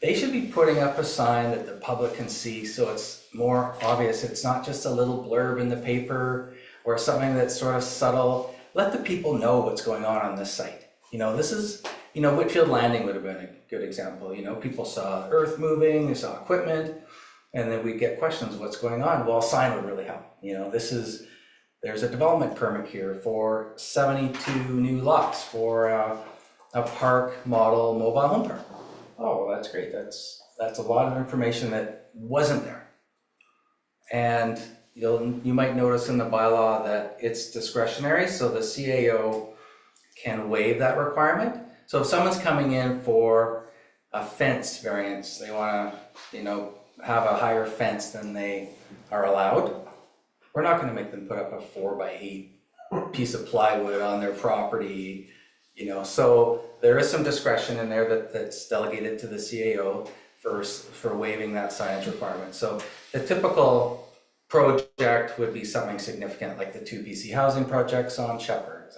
they should be putting up a sign that the public can see so it's more obvious. It's not just a little blurb in the paper or something that's sort of subtle. Let the people know what's going on this site. This is, Whitfield Landing would have been a good example. People saw earth moving, they saw equipment, and then we get questions, what's going on? Well, a sign would really help. There's a development permit here for 72 new lots for a park model mobile home park. Oh, that's great. That's a lot of information that wasn't there. And you might notice in the bylaw that it's discretionary, so the CAO can waive that requirement. So if someone's coming in for a fence variance, they want to, have a higher fence than they are allowed, we're not going to make them put up a 4x8 piece of plywood on their property, So there is some discretion in there that's delegated to the CAO for waiving that signage requirement. So the typical project would be something significant like the 2 BC housing projects on Shepherd,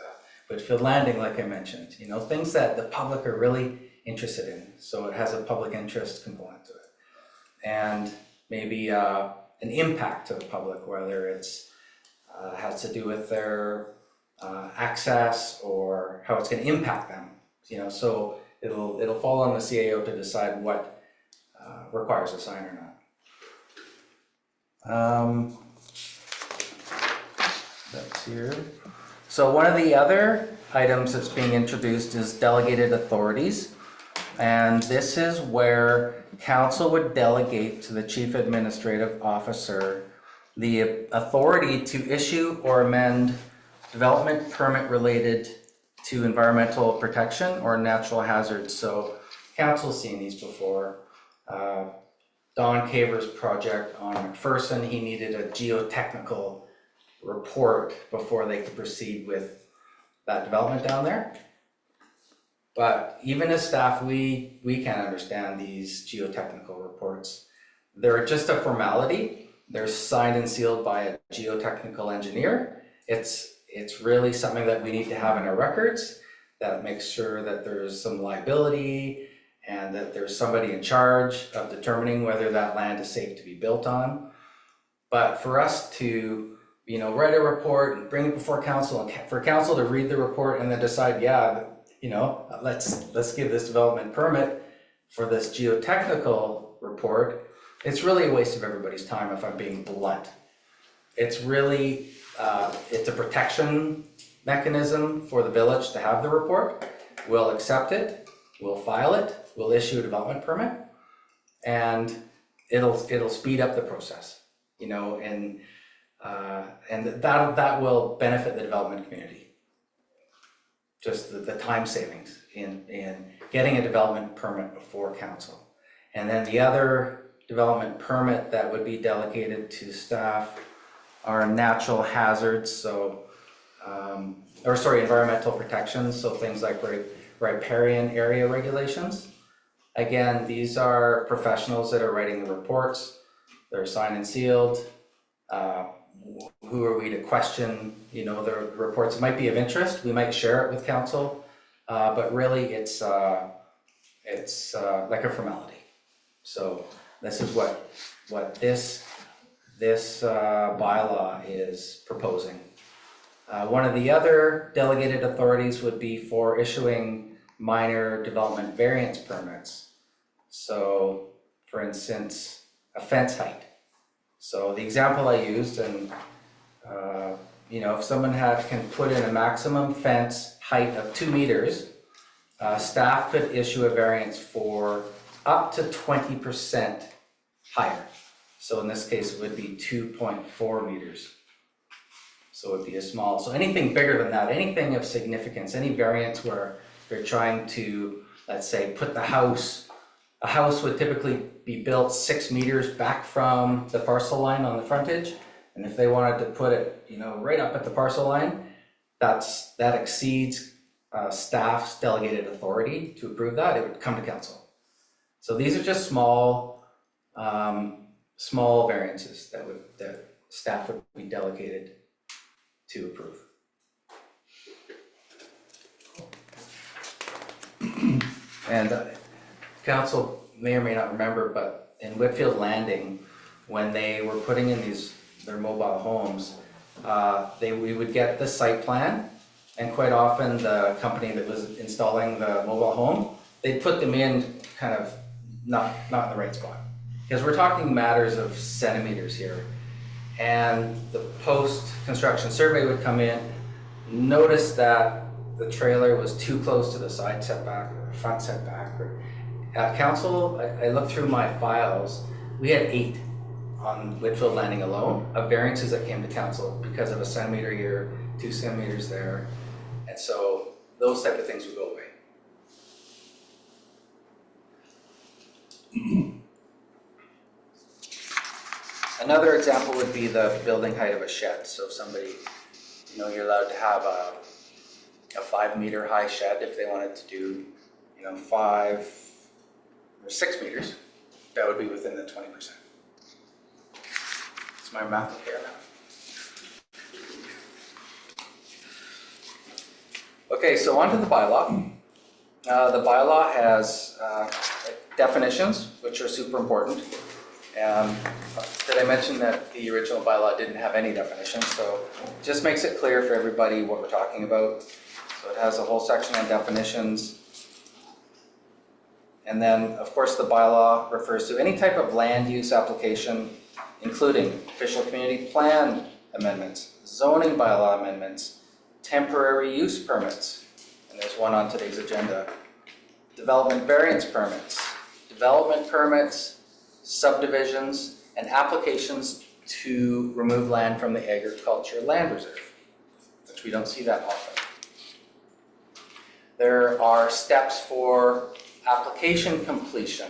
Whitfield Landing, like I mentioned, things that the public are really interested in. So it has a public interest component to it. And maybe an impact to the public, whether it's has to do with their access or how it's going to impact them. So it'll fall on the CAO to decide what requires a sign or not. That's here. So one of the other items that's being introduced is delegated authorities. And this is where council would delegate to the chief administrative officer the authority to issue or amend development permit related to environmental protection or natural hazards. So council's seen these before. Don Caver's project on McPherson, he needed a geotechnical report before they could proceed with that development down there. But even as staff, we can't understand these geotechnical reports. They're just a formality, They're signed and sealed by a geotechnical engineer. It's really something that we need to have in our records that makes sure that there's some liability and that there's somebody in charge of determining whether that land is safe to be built on. But for us to, write a report and bring it before council, and for council to read the report and then decide, let's give this development permit for this geotechnical report, it's really a waste of everybody's time, if I'm being blunt. It's really, it's a protection mechanism for the village to have the report. We'll accept it, we'll file it, we'll issue a development permit, and it'll speed up the process, and that will benefit the development community. Just the time savings in getting a development permit before council. And then the other development permit that would be delegated to staff are natural hazards, environmental protections, so things like riparian area regulations. Again, these are professionals that are writing the reports, they're signed and sealed. Who are we to question, the reports? It might be of interest, we might share it with council, but really it's like a formality. So this is what this bylaw is proposing. One of the other delegated authorities would be for issuing minor development variance permits. So, for instance, a fence height. So the example I used, and if someone can put in a maximum fence height of 2 meters, staff could issue a variance for up to 20% higher. So in this case, it would be 2.4 meters. So it would be a small, so anything bigger than that, anything of significance, any variance where they're trying to, let's say, put a house would typically be built 6 meters back from the parcel line on the frontage. And if they wanted to put it, right up at the parcel line, that exceeds staff's delegated authority to approve that, it would come to council. So these are just small variances that staff would be delegated to approve. And council may or may not remember, but in Whitfield Landing, when they were putting in their mobile homes, we would get the site plan, and quite often the company that was installing the mobile home, they'd put them in kind of not in the right spot. Because we're talking matters of centimeters here. And the post-construction survey would come in, notice that the trailer was too close to the side setback or the front setback. Council, I looked through my files, we had 8 on Whitfield Landing alone of variances that came to council because of a centimeter here, 2 centimeters there. And so those type of things would go away. Another example would be the building height of a shed. So if somebody, you're allowed to have a 5-meter high shed if they wanted to do, 5 or 6 meters, that would be within the 20%. It's my math up here now. Okay, so on to the bylaw. The bylaw has definitions, which are super important. Did I mention that the original bylaw didn't have any definitions? So it just makes it clear for everybody what we're talking about. So it has a whole section on definitions. And then, of course, the bylaw refers to any type of land use application, including official community plan amendments, zoning bylaw amendments, temporary use permits, and there's one on today's agenda, development variance permits, subdivisions, and applications to remove land from the agriculture land reserve, which we don't see that often. There are steps for application completion.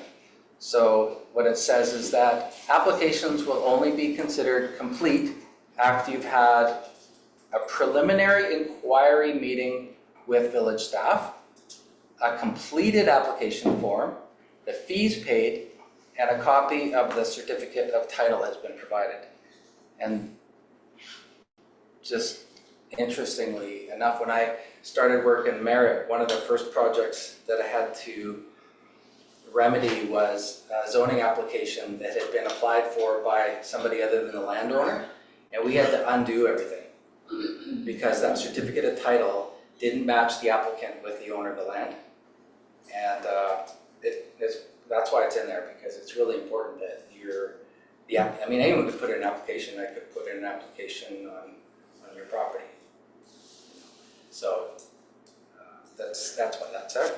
So what it says is that applications will only be considered complete after you've had a preliminary inquiry meeting with village staff, a completed application form, the fees paid, and a copy of the certificate of title has been provided. And just interestingly enough, when I started work in Merritt, one of the first projects that I had to remedy was a zoning application that had been applied for by somebody other than the landowner, and we had to undo everything because that certificate of title didn't match the applicant with the owner of the land. And that's why it's in there, because it's really important that I mean, anyone could put in an application. I could put in an application on your property. So that's why that's there.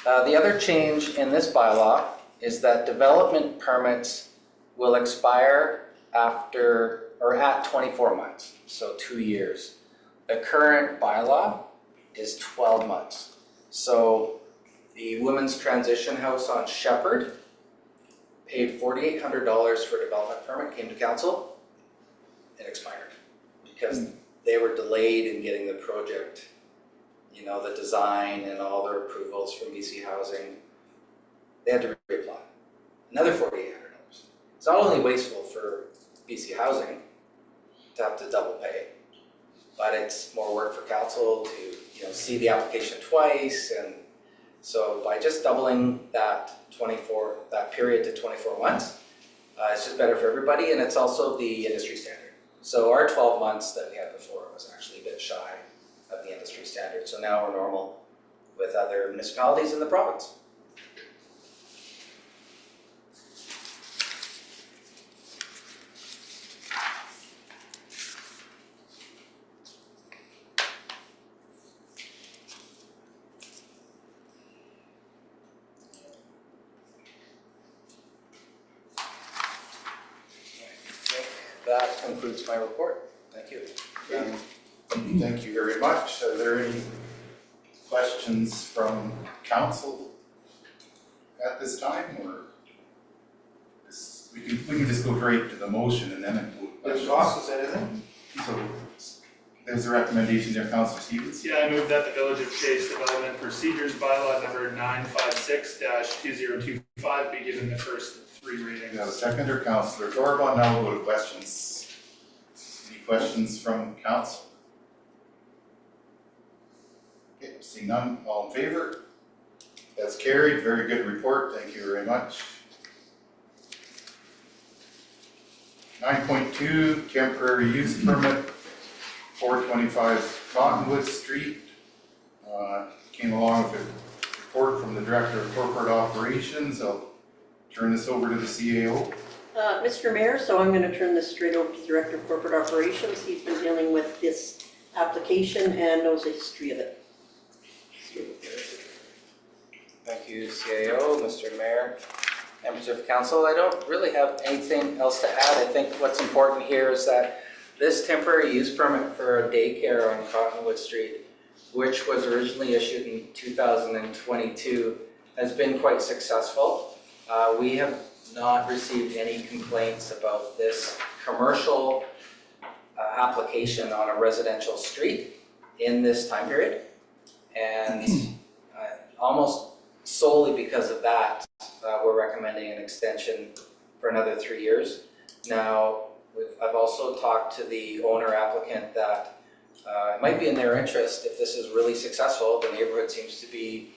The other change in this bylaw is that development permits will expire after or at 24 months, so 2 years. The current bylaw is 12 months. So the Women's Transition House on Shepherd paid $4,800 for a development permit, came to council, it expired because they were delayed in getting the project, you know, the design and all their approvals from BC Housing. They had to reapply. Another $4,800. It's not only wasteful for BC Housing to have to double pay, but it's more work for council to, you know, see the application twice. And so by just doubling that period to 24 months, it's just better for everybody, and it's also the industry standard. So our 12 months that we had before was actually a bit shy of the industry standard. So now we're normal with other municipalities in the province. That concludes my report. Thank you. Thank you very much. Are there any questions from council at this time, or we can just go right to the motion and then it Does Ross say anything? So there's a recommendation there, Councillor Stevens. Yeah, I move that the Village of Chase Development Procedures Bylaw number 956-2025 be given the first 3 readings. We have a seconder, Councillor Torban. Now we'll go to questions. Any questions from council? Okay, seeing none, all in favor? That's carried. Very good report. Thank you very much. 9.2, temporary use permit, 425 Cottonwood Street. Came along with a report from the Director of Corporate Operations. I'll turn this over to the CAO. Mr. Mayor, so I'm going to turn this straight over to the Director of Corporate Operations. He's been dealing with this application and knows the history of it. Thank you, CAO, Mr. Mayor, members of council. I don't really have anything else to add. I think what's important here is that this temporary use permit for a daycare on Cottonwood Street, which was originally issued in 2022, has been quite successful. We have not received any complaints about this commercial application on a residential street in this time period. And almost solely because of that, we're recommending an extension for another 3 years. Now, I've also talked to the owner applicant that it might be in their interest if this is really successful. The neighborhood seems to be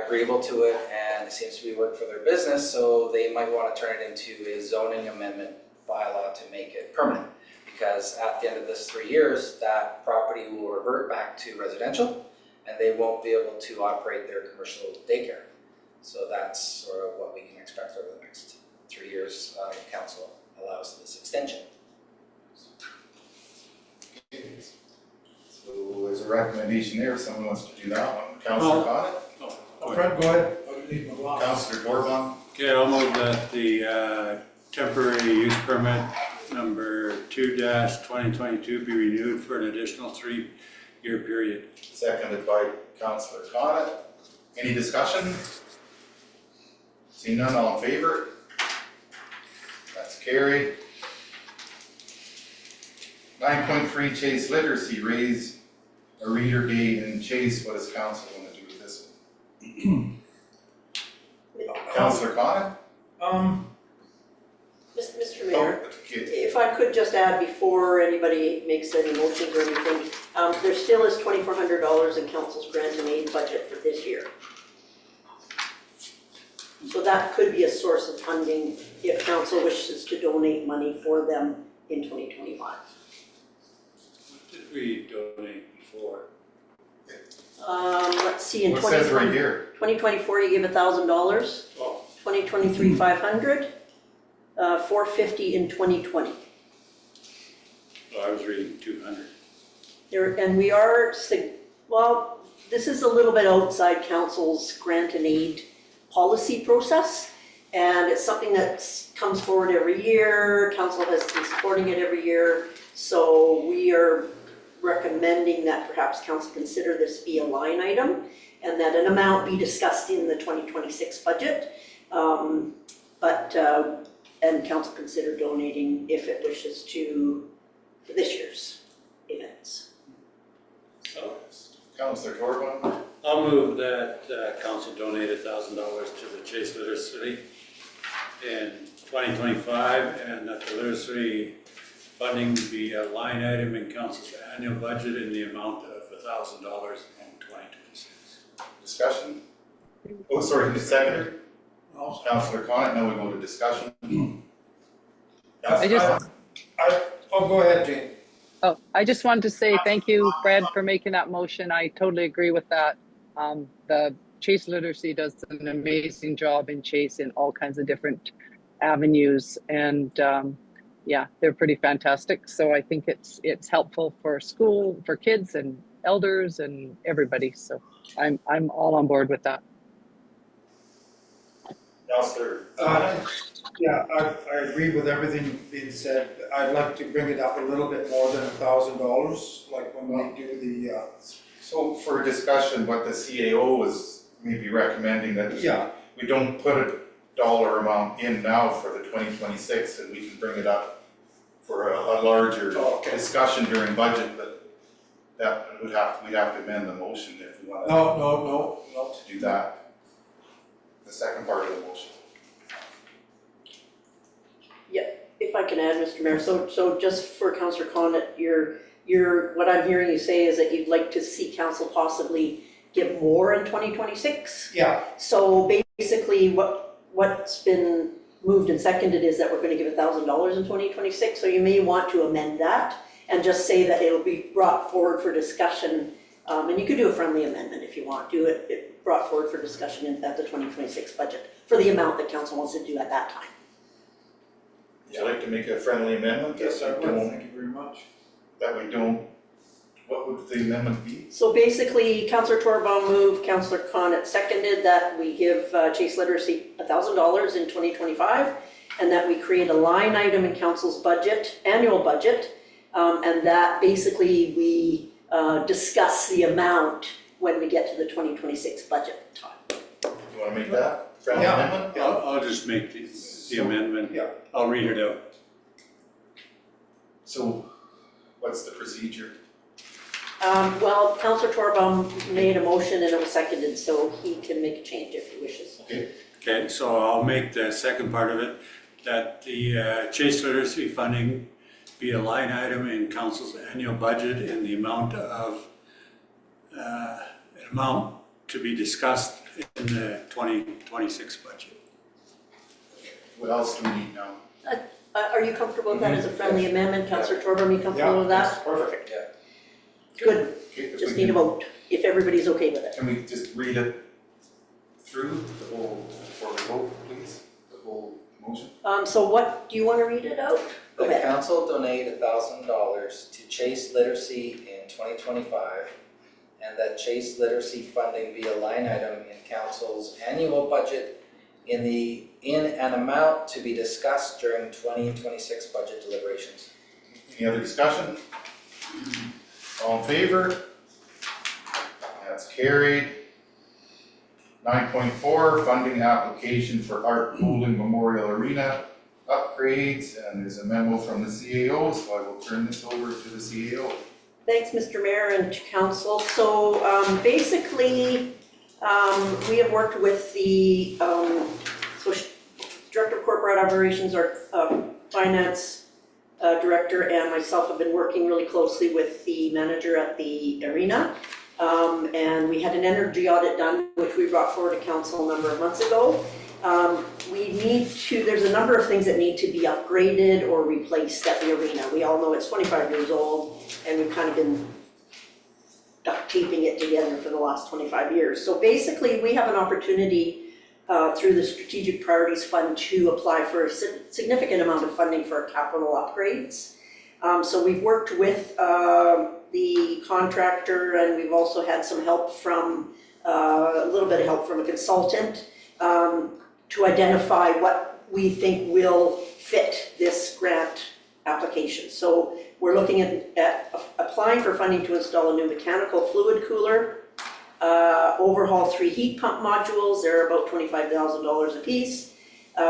agreeable to it, and it seems to be work for their business, so they might want to turn it into a zoning amendment bylaw to make it permanent. Because at the end of this 3 years, that property will revert back to residential, and they won't be able to operate their commercial daycare. So that's sort of what we can expect over the next 3 years if council allows this extension. So there's a recommendation there. If someone wants to do that one. Councillor Conitt? Fred, go ahead. Councillor Torban? Okay, I'll move that the temporary use permit number 2-2022 be renewed for an additional 3-year period. Seconded by Councillor Conitt. Any discussion? Seeing none, all in favor? That's carried. 9.3, Chase Literacy a reader day in Chase, what does council wanna do with this one? Councillor Conick? Mr. Mayor, Oh, okay. if I could just add before anybody makes any motions or anything, there still is $2,400 in council's grant and aid budget for this year. So that could be a source of funding if council wishes to donate money for them in 2025. What did we donate before? Let's see, in What says right 2020 here? 2024, you gave $1,000, Oh, 2023, 500, 450 in 2020. I was reading 200. And we are, well, this is a little bit outside council's grant and aid policy process. And it's something that comes forward every year. Council has been supporting it every year. So we are recommending that perhaps council consider this be a line item and that an amount be discussed in the 2026 budget. And council consider donating if it wishes to for this year's events. Councillor Torban? I'll move that council donate $1,000 to the Chase Literacy in 2025 and that the literacy funding be a line item in council's annual budget in the amount of $1,000 in 2026. Discussion? Oh, sorry, the seconder? Councillor Conick, now we go to discussion. I just- Oh, go ahead, Jane. Oh, I just wanted to say thank you, Fred, for making that motion. I totally agree with that. The Chase Literacy does an amazing job in Chase in all kinds of different avenues, and yeah, they're pretty fantastic. So I think it's helpful for school, for kids and elders and everybody. So I'm all on board with that. Councillor Yeah, I agree with everything being said. I'd like to bring it up a little bit more than $1,000, like when we do the, So for discussion, what the CAO was maybe recommending that yeah, we don't put a dollar amount in now for the 2026 and we can bring it up for a larger Okay. discussion during budget, but that we'd have to amend the motion if we wanted no. to do that. The second part of the motion. If I can add, Mr. Mayor, so just for Councillor Connaught, what I'm hearing you say is that you'd like to see council possibly give more in 2026? Yeah, So basically, what's been moved and seconded is that we're gonna give $1,000 in 2026, so you may want to amend that and just say that it'll be brought forward for discussion, and you could do a friendly amendment if you want, it brought forward for discussion at the 2026 budget for the amount that council wants to do at that time. Would you like to make a friendly amendment? yes, I That would, we don't- thank you very much. That we don't, what would the amendment be? So basically, Councillor Torbaum moved, Councillor Connaught seconded that we give Chase Literacy $1,000 in 2025, and that we create a line item in council's budget, annual budget, and that basically we discuss the amount when we get to the 2026 budget time. You wanna make that friendly Yeah. amendment? I'll just make the amendment. Yeah. I'll read it out. So what's the procedure? Well, Councillor Torbaum made a motion and it was seconded, so he can make a change if he wishes. Okay, so I'll make the second part of it, that the Chase Literacy funding be a line item in council's annual budget in the amount of, an amount to be discussed in the 2026 budget. What else do we need now? Are you comfortable with that as a friendly amendment? Councillor Torbaum, you comfortable with that? Perfect. Good, Okay, if just we need a can- vote, if everybody's okay with it. Can we just read it through the whole, before we vote, please? The whole motion? So what, do you want to read it out? Go The ahead. council donate $1,000 to Chase Literacy in 2025, and that Chase Literacy funding be a line item in council's annual budget in an amount to be discussed during 2026 budget deliberations. Any other discussion? All in favor? That's carried. 9.4, funding application for Art Golden Memorial Arena upgrades, and there's a memo from the CAO, so I will turn this over to the CAO. Thanks, Mr. Mayor and to council. So basically, we have worked with the Director of Corporate Operations, our Finance Director, and myself have been working really closely with the manager at the arena. And we had an energy audit done, which we brought forward to council a number of months ago. There's a number of things that need to be upgraded or replaced at the arena. We all know it's 25 years old, and we've kind of been duct taping it together for the last 25 years. So basically, we have an opportunity through the Strategic Priorities Fund to apply for a significant amount of funding for capital upgrades. So we've worked with the contractor, and we've also had some help from, a little bit of help from a consultant to identify what we think will fit this grant application. So we're looking at applying for funding to install a new mechanical fluid cooler, overhaul 3 heat pump modules. They're about $25,000 a piece.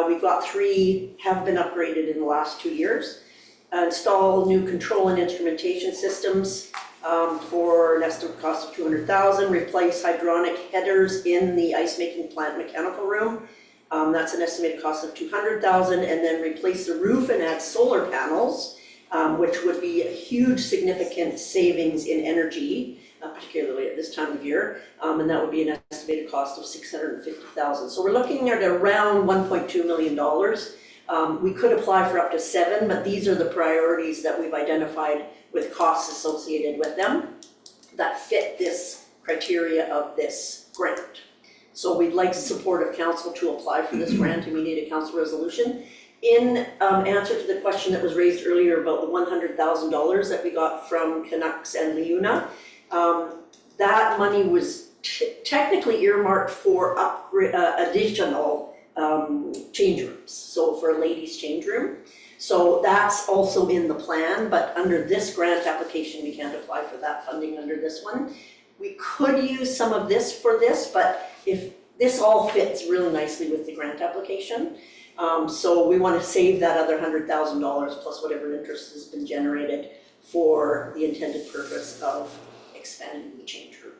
We've got 3 have been upgraded in the last 2 years. Install new control and instrumentation systems for an estimated cost of $200,000. Replace hydronic headers in the ice making plant mechanical room. That's an estimated cost of $200,000, and then replace the roof and add solar panels, which would be a huge significant savings in energy, particularly at this time of year, and that would be an estimated cost of $650,000. So we're looking at around $1.2 million. We could apply for up to 7, but these are the priorities that we've identified with costs associated with them that fit this criteria of this grant. So we'd like support of council to apply for this grant, and we need a council resolution. In answer to the question that was raised earlier about the $100,000 that we got from Canucks and Leuna, that money was technically earmarked for additional change rooms, so for a ladies' change room. So that's also in the plan, but under this grant application, we can't apply for that funding under this one. We could use some of this for this, but if this all fits really nicely with the grant application. So we want to save that other $100,000 plus whatever interest has been generated for the intended purpose of expanding the change room.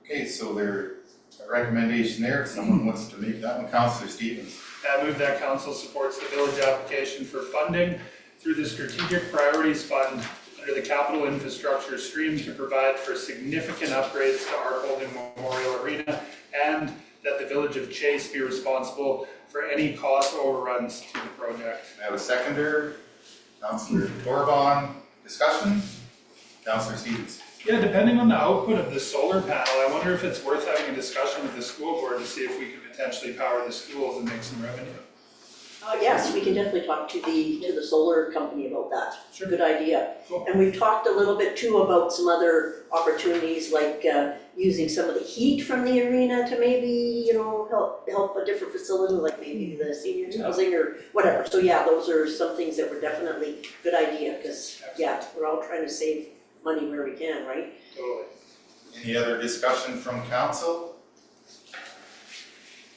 Okay, so there's a recommendation there. If someone wants to make that one, Councillor Stevens. I move that council supports the village application for funding through the Strategic Priorities Fund under the capital infrastructure stream to provide for significant upgrades to our Holding Memorial Arena, and that the village of Chase be responsible for any cost overruns to the project. I have a seconder, Councillor Torban. Discussion? Councillor Stevens. Yeah, depending on the output of the solar panel, I wonder if it's worth having a discussion with the school board to see if we could potentially power the schools and make some revenue. Yes, we can definitely talk to the solar company about that. Sure. Good idea. Cool. And we've talked a little bit too about some other opportunities, like using some of the heat from the arena to maybe, help a different facility, like maybe the seniors housing or whatever. So yeah, those are some things that were definitely good idea, because we're all trying to save money where we can, right? Totally. Any other discussion from council?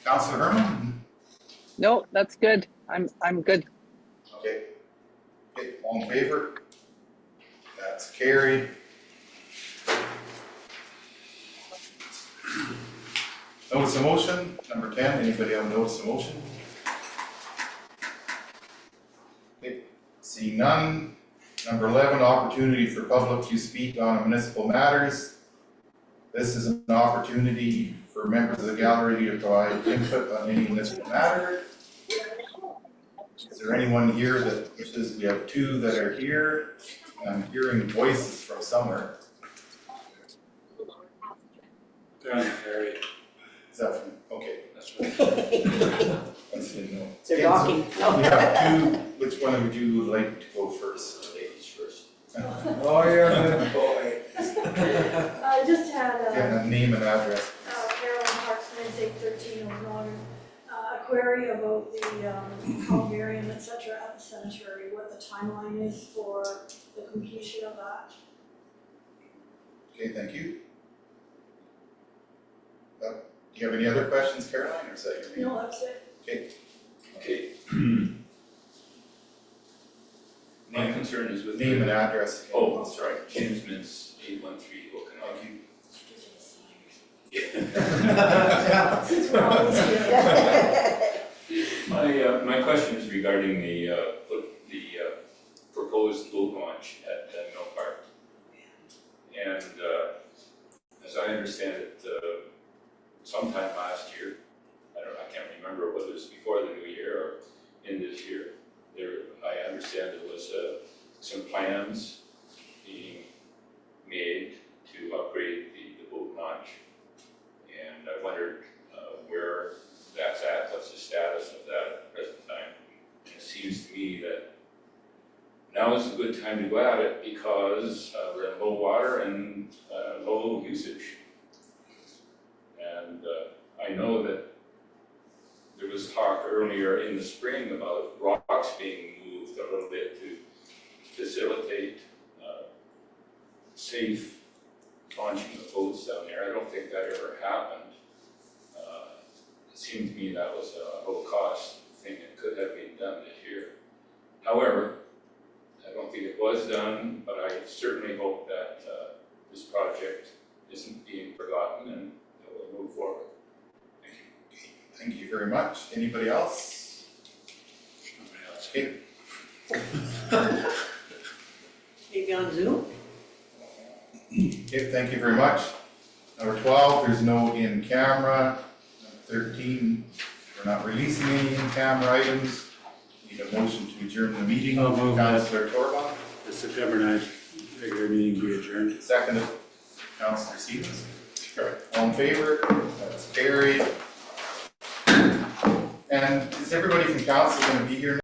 Councillor Herman? No, that's good. I'm good. Okay. Okay, all in favor? That's carried. Notice of motion, number 10, anybody have a notice of motion? Okay, seeing none. Number 11, opportunity for public to speak on municipal matters. This is an opportunity for members of the gallery to provide input on any municipal matter. Is there anyone here that wishes? We have 2 that are here. I'm hearing voices from somewhere. Is that from, okay. That's right. That's good to know. They're talking. We have 2, which one would you like to go first? Ladies first. Oh, you're a good boy. I just had Get a name and address. Carolyn Parksman, 13 O'Connor, a query about the columbarium, et cetera, at the cemetery, what the timeline is for the completion of that. Okay, thank you. Do you have any other questions, Caroline, or is that your name? No, that's it. Okay. Okay. My concern is with. Name and address. Oh, sorry, James Mintz, 813 Okanagan. Yeah. Since we're always here. My question is regarding the proposed boat launch at Mill Park. And as I understand it, sometime last year, I can't remember whether it was before the new year or in this year, I understand there was some plans being made to upgrade the boat launch. And I wondered where that's at, what's the status of that at the present time. And it seems to me that now is a good time to go at it because we're in low water and low usage. And I know that there was talk earlier in the spring about rocks being moved a little bit to facilitate safe launching of boats down there. I don't think that ever happened. It seemed to me that was a low cost thing that could have been done this year. However, I don't think it was done, but I certainly hope that this project isn't being forgotten and it will move forward. Thank you. Thank you very much. Anybody else? Okay. Maybe on Zoom? Okay, thank you very much. Number 12, there's no in-camera. Number 13, we're not releasing any in-camera items. Need a motion to adjourn the meeting. I'll move that. Councillor Torba, The September 9th regular meeting be adjourned. seconded. Councillor Stevens. All in favor? That's carried. And is everybody from council gonna be here